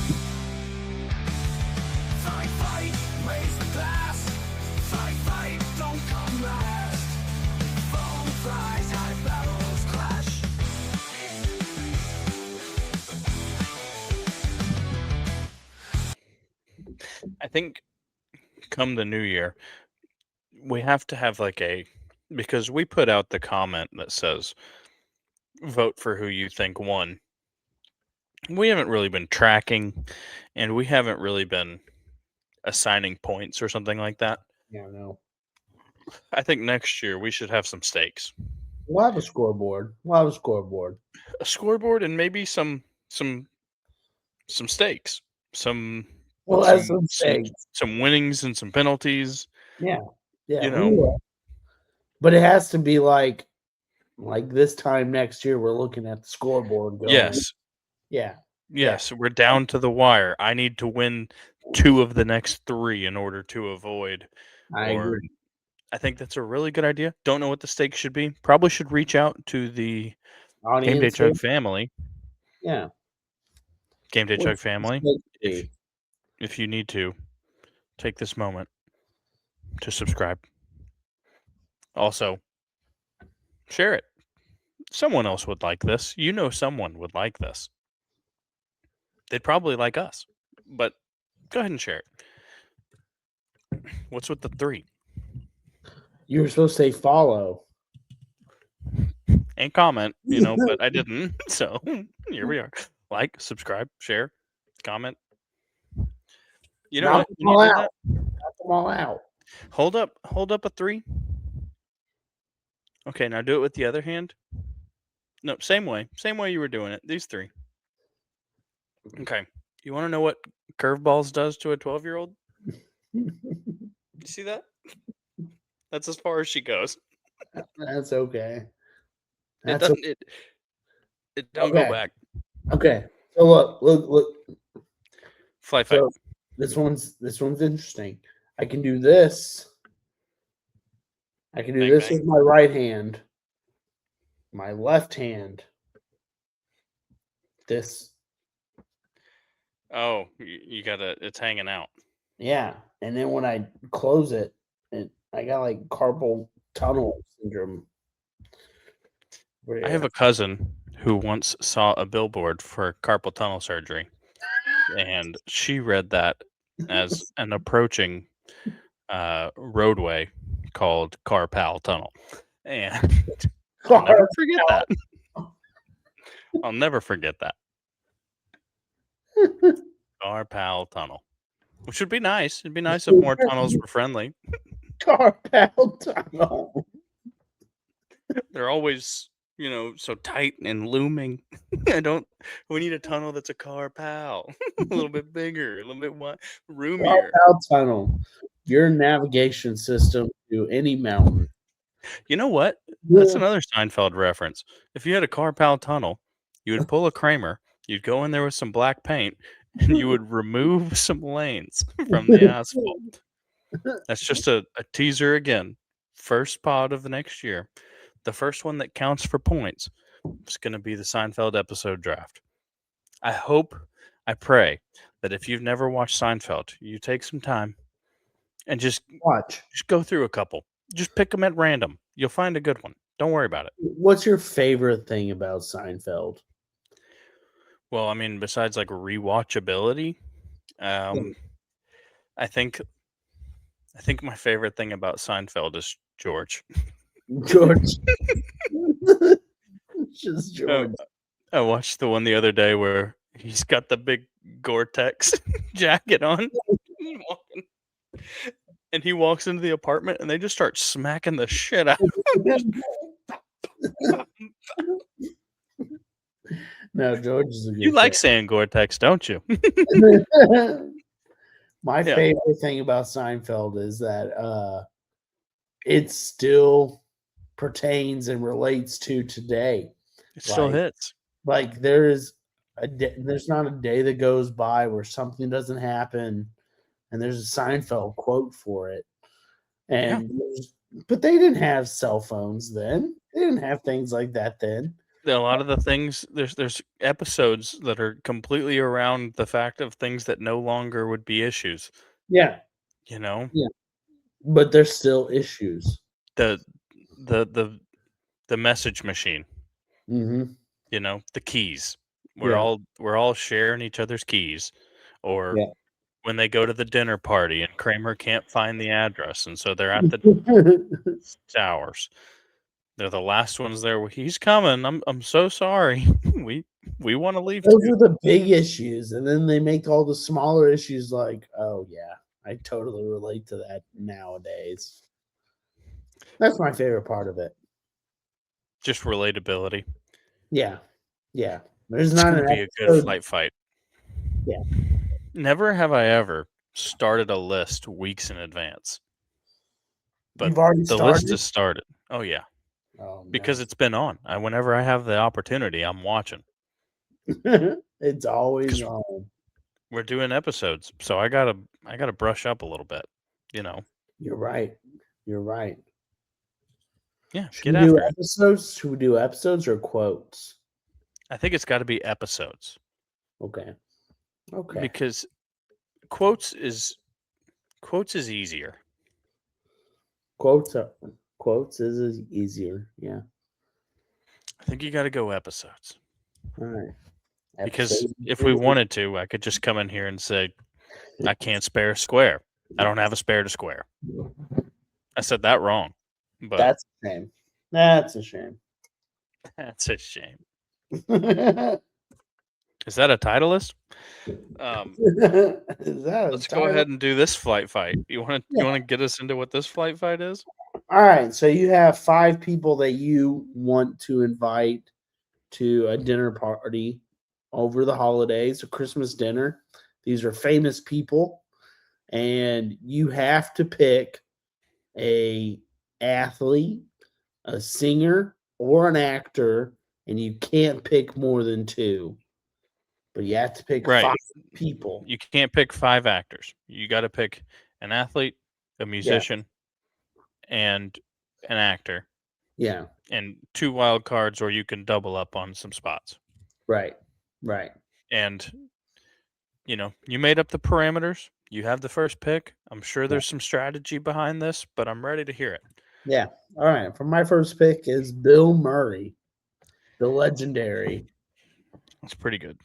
Fight, fight, raise the glass. Fight, fight, don't come last. Foam flies, high battles clash. I think come the new year, we have to have because we put out the comment that says vote for who you think won. We haven't really been tracking, and we haven't really been assigning points or something like that. Yeah, no. I think next year we should have some stakes. We'll have a scoreboard. A scoreboard and maybe some stakes. We'll have some stakes. Some winnings and some penalties. Yeah. You know. But it has to be like this time next year we're looking at the scoreboard going. Yes. Yeah. Yes, we're down to the wire. I need to win 2 of the next 3 in order to avoid. I agree. I think that's a really good idea. Don't know what the stakes should be. Probably should reach out to the GameDayChug family. Yeah. GameDayChug family. If you need to, take this moment to subscribe. Also, share it. Someone else would like this. You know someone would like this. They'd probably like us. But go ahead and share it. What's with the 3? You were supposed to say follow. And comment, but I didn't. So here we are. Like, subscribe, share, comment. You know what? When you do that, knock them all out. Hold up a 3. Okay, now do it with the other hand. No, same way you were doing it. These 3. Okay, you want to know what curveballs does to a 12-year-old? You see that? That's as far as she goes. That's okay. It don't go back. Okay, so look. FlightFight. So this one's interesting. I can do this. I can do this with my right hand. My left hand. This. Oh, you gotta. It's hanging out. Yeah, and then when I close it, I got like carpal tunnel syndrome. I have a cousin who once saw a billboard for carpal tunnel surgery, and she read that as an approaching roadway called Carpal Tunnel, and I'll never forget that. I'll never forget that. Carpal Tunnel, which would be nice. It'd be nice if more tunnels were friendly. Carpal Tunnel. They're always, so tight and looming. We need a tunnel that's a carpal. A little bit bigger, a little bit roomier. Carpal Tunnel. Your navigation system to any mountain. You know what? That's another Seinfeld reference. If you had a carpal tunnel, you would pull a Kramer, you'd go in there with some black paint, and you would remove some lanes from the asphalt. That's just a teaser again. First pod of the next year. The first one that counts for points is going to be the Seinfeld episode draft. I pray that if you've never watched Seinfeld, you take some time and just go through a couple. Just pick them at random. You'll find a good one. Don't worry about it. What's your favorite thing about Seinfeld? Well, I mean, besides rewatchability, I think my favorite thing about Seinfeld is George. George. Just George. I watched the one the other day where he's got the big Gore-Tex jacket on. And he walks into the apartment and they just start smacking the shit out of him. No, George is a good You like saying Gore-Tex, don't you? My favorite thing about Seinfeld is that it still pertains and relates to today. It still hits. Like there's not a day that goes by where something doesn't happen, and there's a Seinfeld quote for it. And But they didn't have cell phones then. They didn't have things like that then. A lot of the things there's episodes that are completely around the fact of things that no longer would be issues. Yeah. You know, Yeah. But there's still issues. the the the message machine. Mm-hmm. You know, the keys. Yeah. We're all sharing each other's keys, or Yeah. when they go to the dinner party and Kramer can't find the address, and so they're at the 6 hours. They're the last ones there. "Well, he's coming. I'm so sorry. We want to leave Those too." are the big issues, and then they make all the smaller issues like, oh yeah, I totally relate to that nowadays. That's my favorite part of it. Just relatability. Yeah, yeah. There's It's not gonna an be a good episode. flight fight. Yeah. Never have I ever started a list weeks in advance, but You've already the list started. has started. Oh yeah, Oh because it's been on. Whenever I have the opportunity, I'm watching. no, it's always 'Cause on. we're doing episodes, so I gotta brush up a little bit. You know, You're right. You're right. yeah, Should get we do after it. episodes? Should we do episodes or quotes? I think it's got to be episodes Okay. Okay. because quotes is easier. Quotes are quotes is easier. Yeah. I think you got to go episodes All right. because Episodes. if we wanted to, I could just come in here and say I can't spare a square. I don't have a spare to square. I said that wrong, but That's a shame. That's a shame. that's a shame. Is Is that a titleist? that a Let's go title? ahead and do this flight fight. You want Yeah. to get us into what this flight fight is? All right. So you have 5 people that you want to invite to a dinner party over the holidays, a Christmas dinner. These are famous people, and you have to pick a athlete, a singer, or an actor, and you can't pick more than 2. But you have to pick Right. 5 people. You can't pick 5 actors. You got to pick an athlete, a musician, and an actor, Yeah. and 2 wild cards, or you can double up on some spots. Right. Right. And you made up the parameters. You have the first pick. I'm sure there's some strategy behind this, but I'm ready to hear it. Yeah. All right. For my first pick is Bill Murray, the legendary, That's pretty good.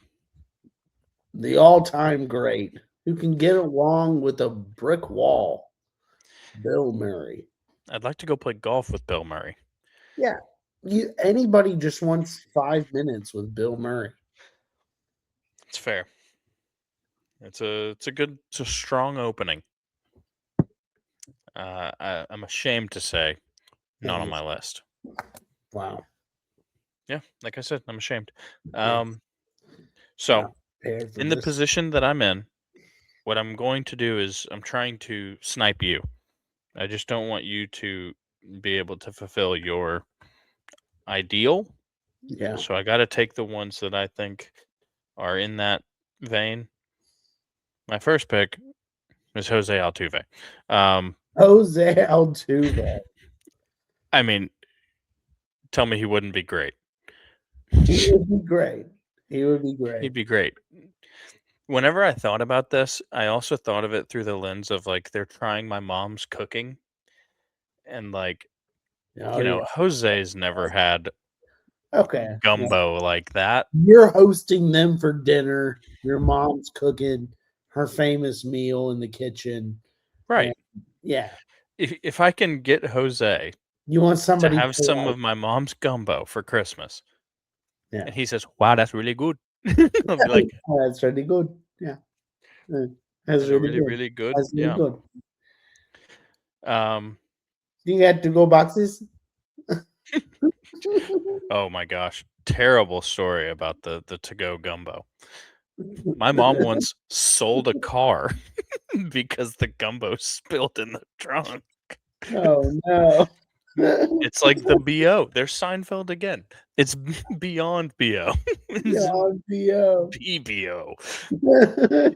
the all-time great, who can get along with a brick wall. Bill Murray. I'd like to go play golf with Bill Murray. Yeah. Anybody just wants 5 minutes with Bill Murray. It's fair. It's a strong opening. I'm ashamed to say, not on my list. Wow. Yeah, like I said, I'm ashamed. Yeah. So Prepared for in the this. position that I'm in, what I'm going to do is I'm trying to snipe you. I just don't want you to be able to fulfill your ideal. Yeah. So I got to take the ones that I think are in that vein. My first pick is Jose Altuve. Jose Altuve. I mean, tell me he wouldn't be great. He would be great. He would be great. He'd be great. Whenever I thought about this, I also thought of it through the lens of like they're trying my mom's cooking, and like Oh, yeah. Jose's never had Okay. gumbo like that. You're hosting them for dinner. Your mom's cooking her famous meal in the kitchen. Right. And, yeah. If I can get Jose You want to somebody have some of my mom's gumbo for Christmas, Yeah. and he says, "Wow, that's really good," I'll be like, Oh, that's really good. Yeah. That's "That's really really, good. really good." That's really Yeah. good. Um. You got to go boxes? Oh my gosh, terrible story about the to-go gumbo. My mom once sold a car because the gumbo spilled in the trunk. Oh no. It's like the BO. There's Seinfeld again. It's beyond BO. It's God, BO. BBO.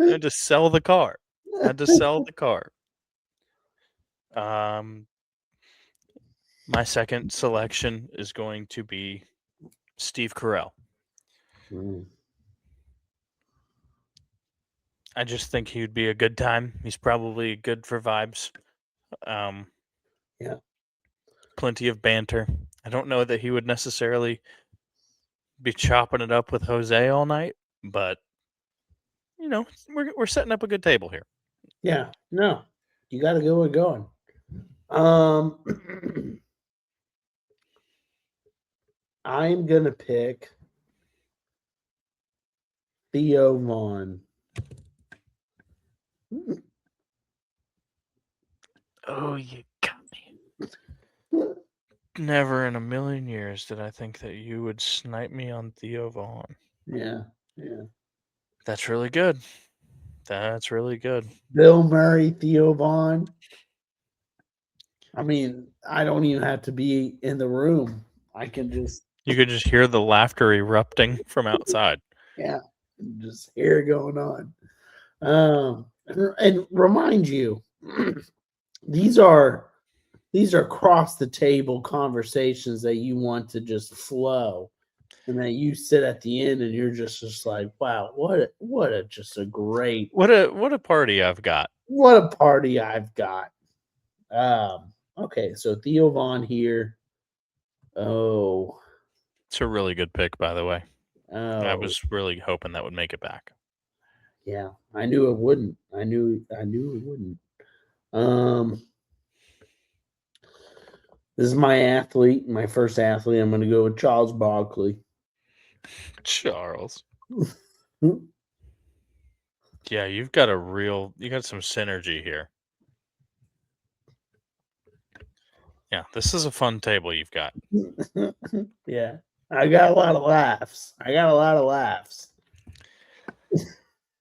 I had to sell the car. My second selection is going to be Steve Carell. I just think he would be a good time. He's probably good for vibes. Yeah. Plenty of banter. I don't know that he would necessarily be chopping it up with Jose all night, but we're setting up a good table here. Yeah. No, you got to go with going. I'm gonna pick Theo Vaughn. Oh, you got me. Never in a million years did I think that you would snipe me on Theo Vaughn. Yeah. That's really good. That's really good. Bill Murray, Theo Vaughn. I mean, I don't even have to be in the room. I can just You could just hear the laughter erupting from outside. just hear it going on. And remind you, these are cross the table conversations that you want to just flow, and that you sit at the end and you're just like, wow, what a just a great What a party I've got. what a party I've got. Okay, so Theo Vaughn here. Oh, It's a really good pick, by the way. I oh, was really hoping that would make it back. yeah. I knew it wouldn't. I knew it wouldn't. This is my athlete, my first athlete. I'm going to go with Charles Barkley. Charles. Yeah, you got some synergy here. Yeah, this is a fun table you've got. Yeah, I got a lot of laughs.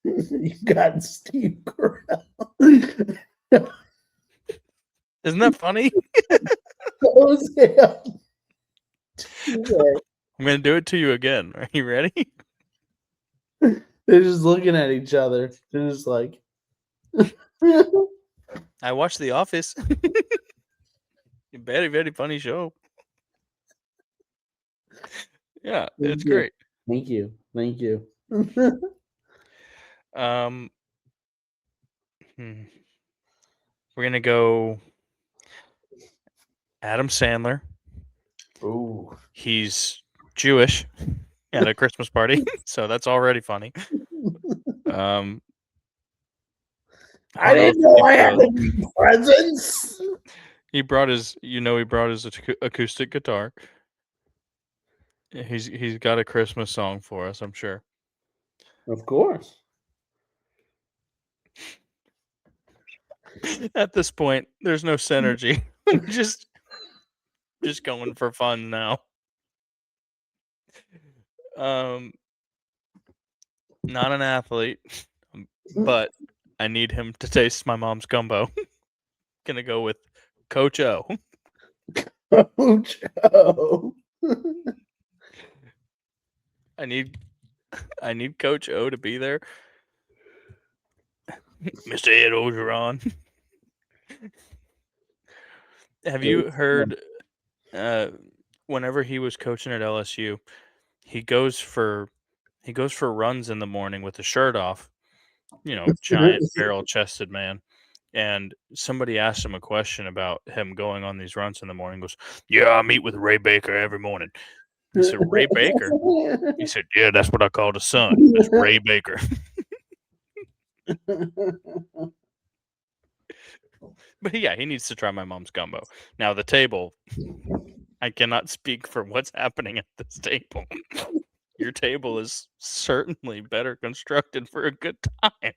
You got Steve Carell. Isn't that funny? Yeah. I'm going to do it to you again. Are you ready? They're just looking at each other. They're just like, I watched The Office. Very, very funny show. Yeah, it's great. Thank you. We're gonna go Adam Sandler. Ooh. He's Jewish at a Christmas party, so that's already funny. I didn't know I had any presents. He brought his acoustic guitar. He's got a Christmas song for us, I'm sure. Of course. At this point, there's no synergy. just going for fun now. Not an athlete, but I need him to taste my mom's gumbo. Gonna go with Coach O. Coach O. I need Coach O to be there. Mr. Ed Ogeron. Have you heard whenever he was coaching at LSU, he goes for runs in the morning with the shirt off, giant barrel-chested man. And somebody asked him a question about him going on these runs in the morning. He goes, "Yeah, I meet with Ray Baker every morning." He said, "Ray Baker?" He said, "Yeah, that's what I call the son. It's Ray Baker." But yeah, he needs to try my mom's gumbo. Now the table, I cannot speak for what's happening at this table. Your table is certainly better constructed for a good time.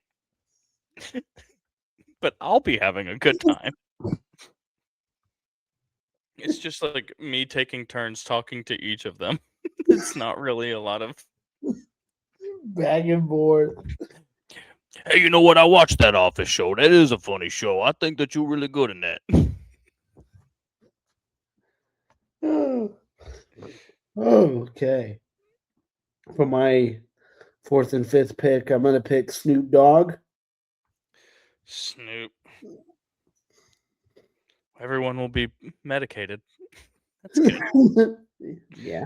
But I'll be having a good time. It's just like me taking turns talking to each of them. It's not really a lot of back and forth. Hey, you know what? I watched that Office show. That is a funny show. I think that you're really good in that. Okay. For my fourth and fifth pick, I'm going to pick Snoop Dogg. Snoop. Everyone will be medicated. That's good. Yeah.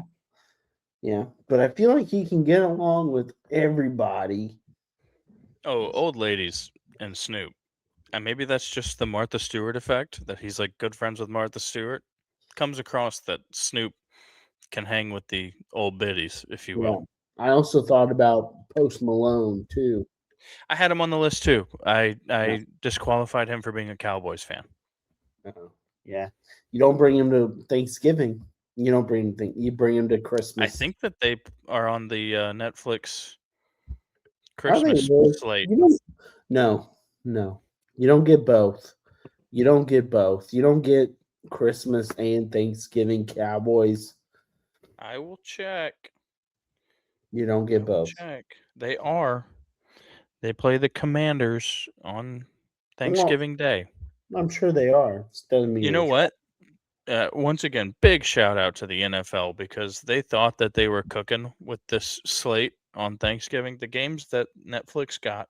Yeah. But I feel like he can get along with everybody. Oh, old ladies and Snoop. And maybe that's just the Martha Stewart effect, that he's like good friends with Martha Stewart. Comes across that Snoop can hang with the old biddies, if you Yeah. will. I also thought about Post Malone too. I had him on the list too. I Yeah. disqualified him for being a Cowboys fan. Yeah. You don't bring him to Thanksgiving. You don't bring him. You bring him to Christmas. I think that they are on the Netflix Are they Christmas really? slate. No. You don't get both. You don't get both. You don't get Christmas and Thanksgiving Cowboys. I will check. You don't get both. Check. They are. They play the Commanders on Well, Thanksgiving Day. I'm sure they are. Doesn't mean You know what? Once again, big shout out to the NFL because they thought that they were cooking with this slate on Thanksgiving. The games that Netflix got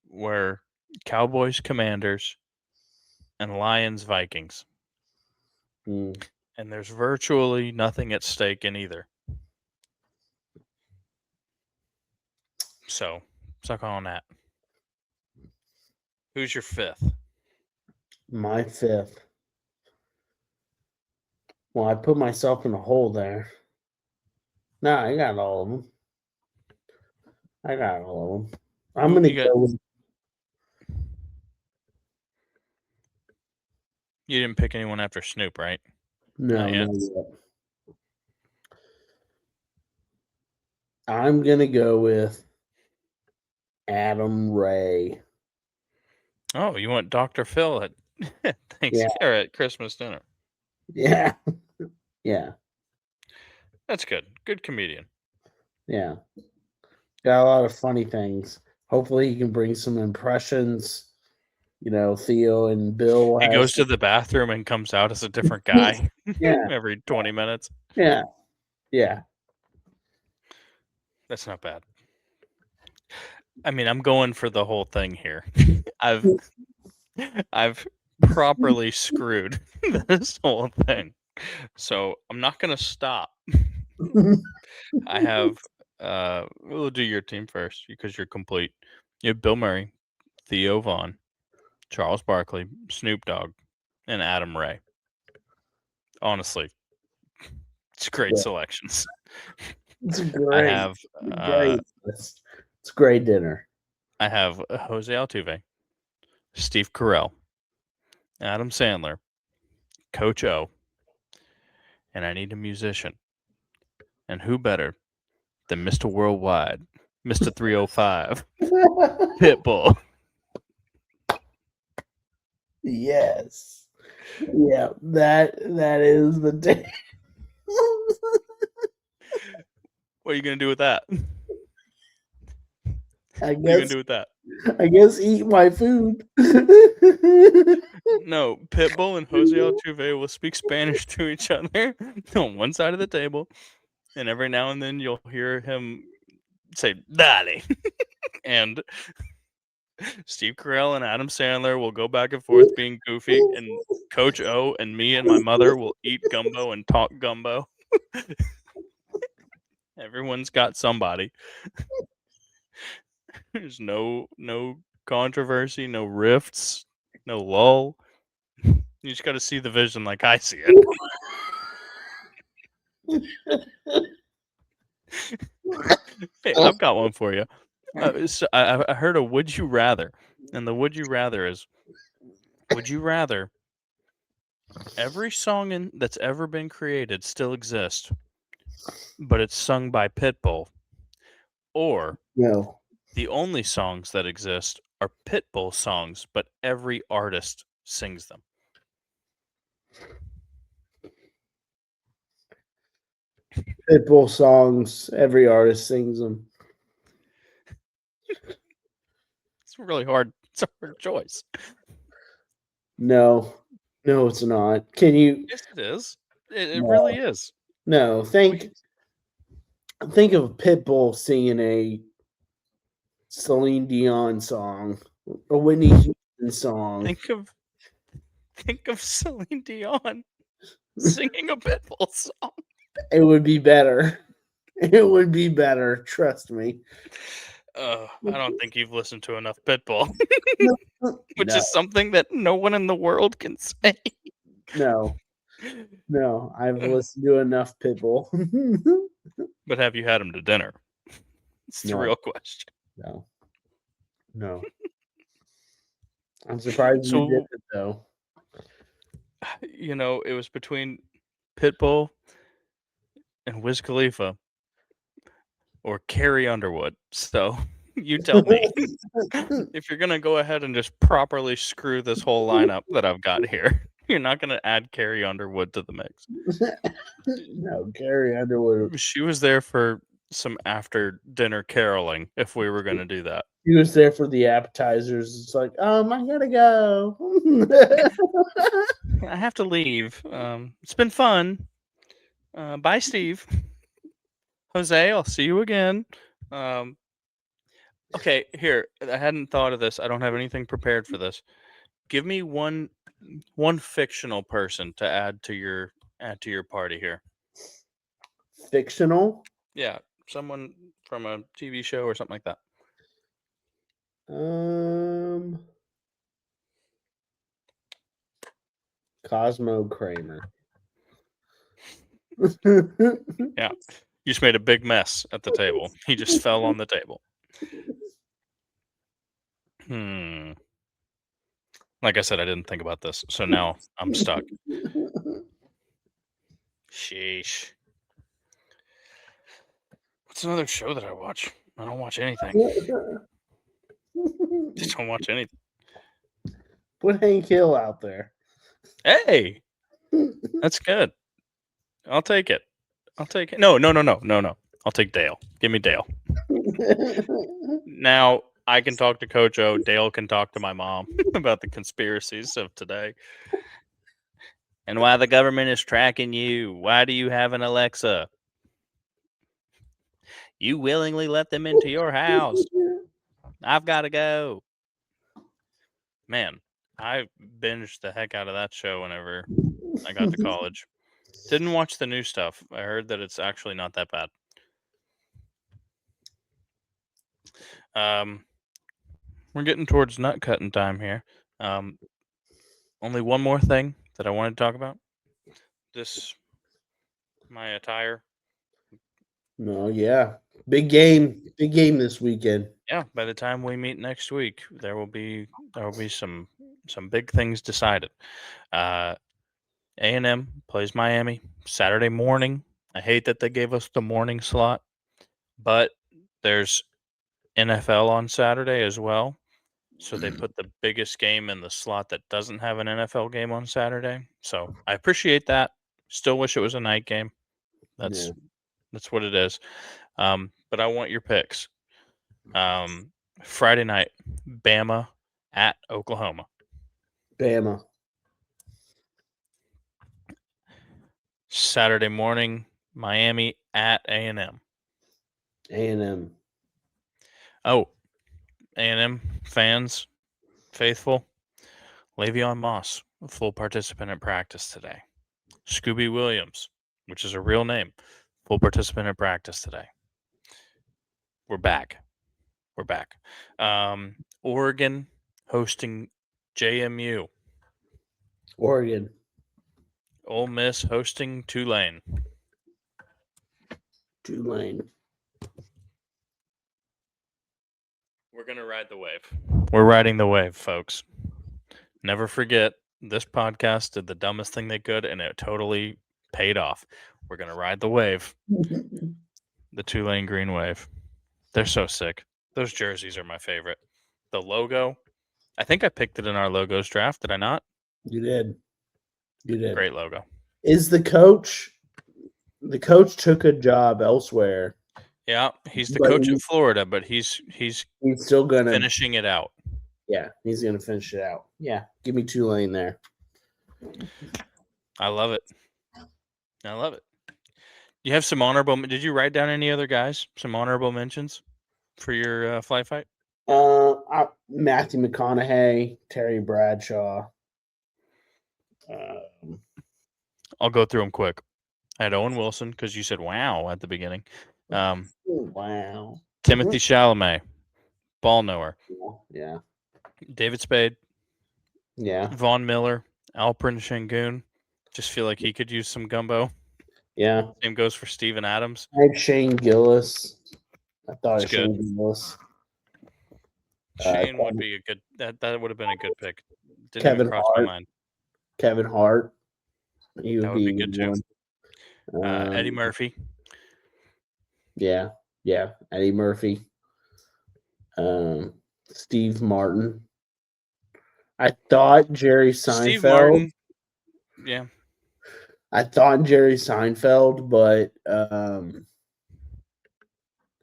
were Cowboys, Commanders, and Lions, Vikings. And there's virtually nothing at stake in either. So, suck on that. Who's your fifth? My fifth. Well, I put myself in a hole there. No, I got all of them. I'm going to go with. You didn't pick anyone after Snoop, right? No, not yet. I'm going to go with Adam Ray. Oh, you want Dr. Phil at Thanksgiving or at Christmas dinner? Yeah. Yeah. That's good. Good comedian. Yeah. Got a lot of funny things. Hopefully he can bring some impressions. You know, Theo and Bill. He goes to the bathroom and comes out as a different guy. Yeah. Every 20 minutes. Yeah. Yeah. That's not bad. I mean, I'm going for the whole thing here. I've properly screwed this whole thing. So I'm not gonna stop. I have we'll do your team first because you're complete. You have Bill Murray, Theo Vaughn, Charles Barkley, Snoop Dogg, and Adam Ray. Honestly, it's great selections. It's great. I have it's a great dinner. I have Jose Altuve, Steve Carell, Adam Sandler, Coach O, and I need a musician. And who better than Mr. Worldwide, Mr. 305, Pitbull. Yes. Yeah, that is the day. What are you gonna do with that? I guess. What are you gonna do with that? I guess eat my food. No, Pitbull and Jose Altuve will speak Spanish to each other on one side of the table, and every now and then you'll hear him say "Dale," and Steve Carell and Adam Sandler will go back and forth being goofy, and Coach O and me and my mother will eat gumbo and talk gumbo. Everyone's got somebody. There's no controversy, no rifts, no lull. You just got to see the vision like I see it. Hey, I've got one for you. So I heard a would you rather, and the would you rather is: would you rather every song that's ever been created still exist, but it's sung by Pitbull, or No. the only songs that exist are Pitbull songs, but every artist sings them? Pitbull songs, every artist sings them. It's really hard. It's a hard choice. No, it's not. Can you? Yes, it is. It really is. No, think of Pitbull singing a Celine Dion song, a Whitney Houston song. Think of Celine Dion. singing a Pitbull song. It would be better. It would be better. Trust me. I don't think you've listened to enough Pitbull, which No, is something that no one in the world can say. no. I've listened to enough Pitbull. But have you had him to dinner? It's the No. real question. No. I'm surprised you did it though. You know, it was between Pitbull and Wiz Khalifa or Carrie Underwood. So you tell me if you're gonna go ahead and just properly screw this whole lineup that I've got here. You're not gonna add Carrie Underwood to the mix. No, Carrie Underwood. She was there for some after dinner caroling if we were gonna do that. He was there for the appetizers. It's like, I gotta go. I have to leave. It's been fun. Bye, Steve. Jose, I'll see you again. Okay, here. I hadn't thought of this. I don't have anything prepared for this. Give me one fictional person to add to your party here. Fictional? Yeah, someone from a TV show or something like that. Cosmo Kramer. Yeah. You just made a big mess at the table. He just fell on the table. Like I said, I didn't think about this, so now I'm stuck. Sheesh. What's another show that I watch? I don't watch anything. Just don't watch anything. Put Hank Hill out there. Hey, that's good. I'll take it. No. I'll take Dale. Give me Dale. Now I can talk to Coach O. Dale can talk to my mom about the conspiracies of today. And why the government is tracking you. Why do you have an Alexa? You willingly let them into your house. I've got to go. Man, I binged the heck out of that show whenever I got to college. Didn't watch the new stuff. I heard that it's actually not that bad. We're getting towards nut cutting time here. Only one more thing that I wanted to talk about. My attire. No, yeah. Big game this weekend. Yeah, by the time we meet next week, there will be some big things decided. A&M plays Miami Saturday morning. I hate that they gave us the morning slot, but there's NFL on Saturday as well. So they put the biggest game in the slot that doesn't have an NFL game on Saturday. So I appreciate that. Still wish it was a night game. That's what it is. But I want your picks. Friday night, Bama at Oklahoma. Bama. Saturday morning, Miami at A&M. A&M. Oh, A&M fans, faithful, Le'Veon Moss, a full participant in practice today. Scooby Williams, which is a real name, full participant in practice today. We're back. Oregon hosting JMU. Oregon. Ole Miss hosting Tulane. Tulane. We're going to ride the wave. We're riding the wave, folks. Never forget, this podcast did the dumbest thing they could, and it totally paid off. We're going to ride the wave. The Tulane Green Wave. They're so sick. Those jerseys are my favorite. The logo, I think I picked it in our logos draft. Did I not? You did. Great logo. Is the coach took a job elsewhere? Yeah, he's the coach in Florida, but he's still gonna finishing it out. Yeah, he's gonna finish it out. Yeah, give me Tulane there. I love it. You have some honorable. Did you write down any other guys? Some honorable mentions for your fly fight? Matthew McConaughey, Terry Bradshaw. I'll go through them quick. I had Owen Wilson because you said wow at the beginning. Wow. Timothy Chalamet, ball knower. Yeah. David Spade, Yeah. Von Miller, Alperen Şengün. Just feel like he could use some gumbo. Yeah. Same goes for Steven Adams. I had Shane Gillis. I thought It's of Shane Gillis. Shane would be a good. That would have been a good pick. Didn't Kevin even cross Hart. my mind. Kevin Hart. He would That would be a good too. one. Eddie Murphy. Yeah. Eddie Murphy. Steve Martin. I thought Jerry Seinfeld. Steve Martin. Yeah. I thought Jerry Seinfeld, but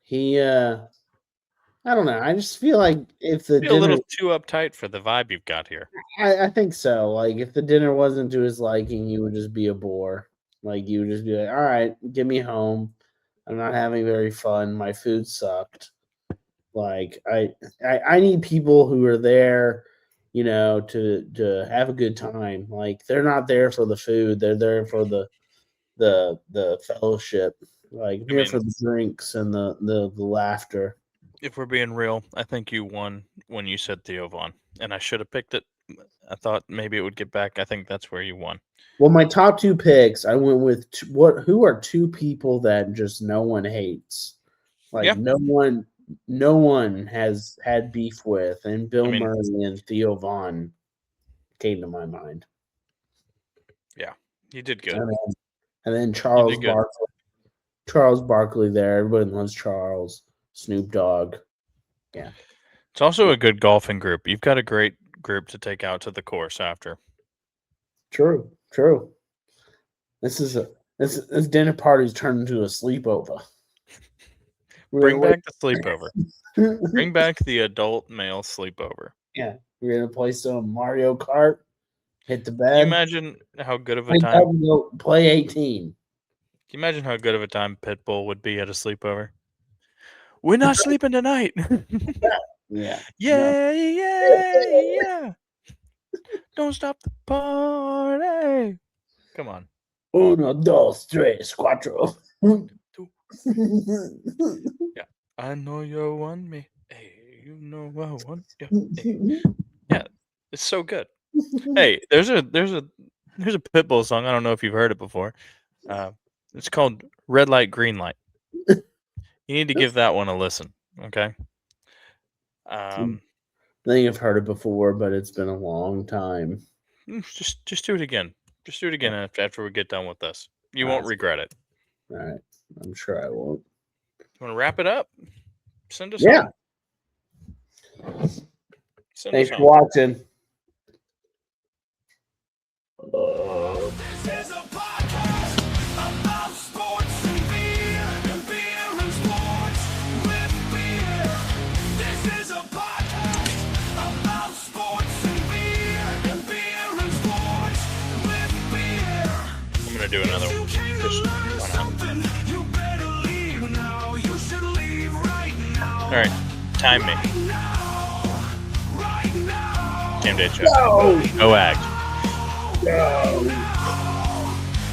he I don't know. I just feel like if the dinner, a little too uptight for the vibe you've got here. I think so. Like if the dinner wasn't to his liking, he would just be a bore. Like you would just be like, all right, get me home. I'm not having very fun. My food sucked. Like I need people who are there, to have a good time. Like they're not there for the food. They're there for the fellowship. Like here for the drinks and the laughter. If we're being real, I think you won when you said Theo Von, and I should have picked it. I thought maybe it would get back. I think that's where you won. Well, my top two picks, I went with who are two people that just no one hates. Like no one has had beef with, and Bill Murray and Theo Von came to my mind. Yeah, you did good. And then Charles Barkley. Charles Barkley there. Everybody loves Charles. Snoop Dogg. Yeah. It's also a good golfing group. You've got a great group to take out to the course after. True. This dinner party's turned into a sleepover. Bring back the sleepover. Bring back the adult male sleepover. Yeah. We're gonna play some Mario Kart. Hit the bed. Can you imagine how good of a time play 18? Can you imagine how good of a time Pitbull would be at a sleepover? We're not sleeping tonight. Yeah. Yeah. Don't stop the party. Come on. 1, 2, 3, 4. Yeah. I know you want me. Hey, you know I want you. Hey. Yeah. It's so good. Hey, there's a Pitbull song. I don't know if you've heard it before. It's called Red Light, Green Light. You need to give that one a listen. Okay. I think I've heard it before, but it's been a long time. Just do it again. Just do it again after we get done with this. You won't regret it. All right. I'm sure I won't. You want to wrap it up? Send us home. Thanks for watching. This is a podcast about sports and beer and sports with beer. This is a podcast about sports and beer and sports with beer. I'm gonna do another one. You better leave now. You should leave right now. All right, time me. Right now. GameDayChug. Go Ags.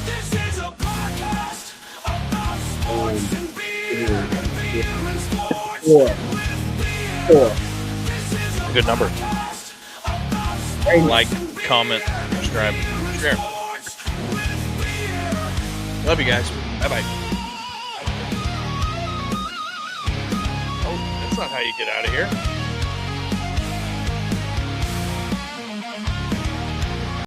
This is a podcast about sports and beer and sports with beer. Good number. Like, comment, subscribe, share. Love you guys. Bye-bye. Oh, that's not how you get out of here.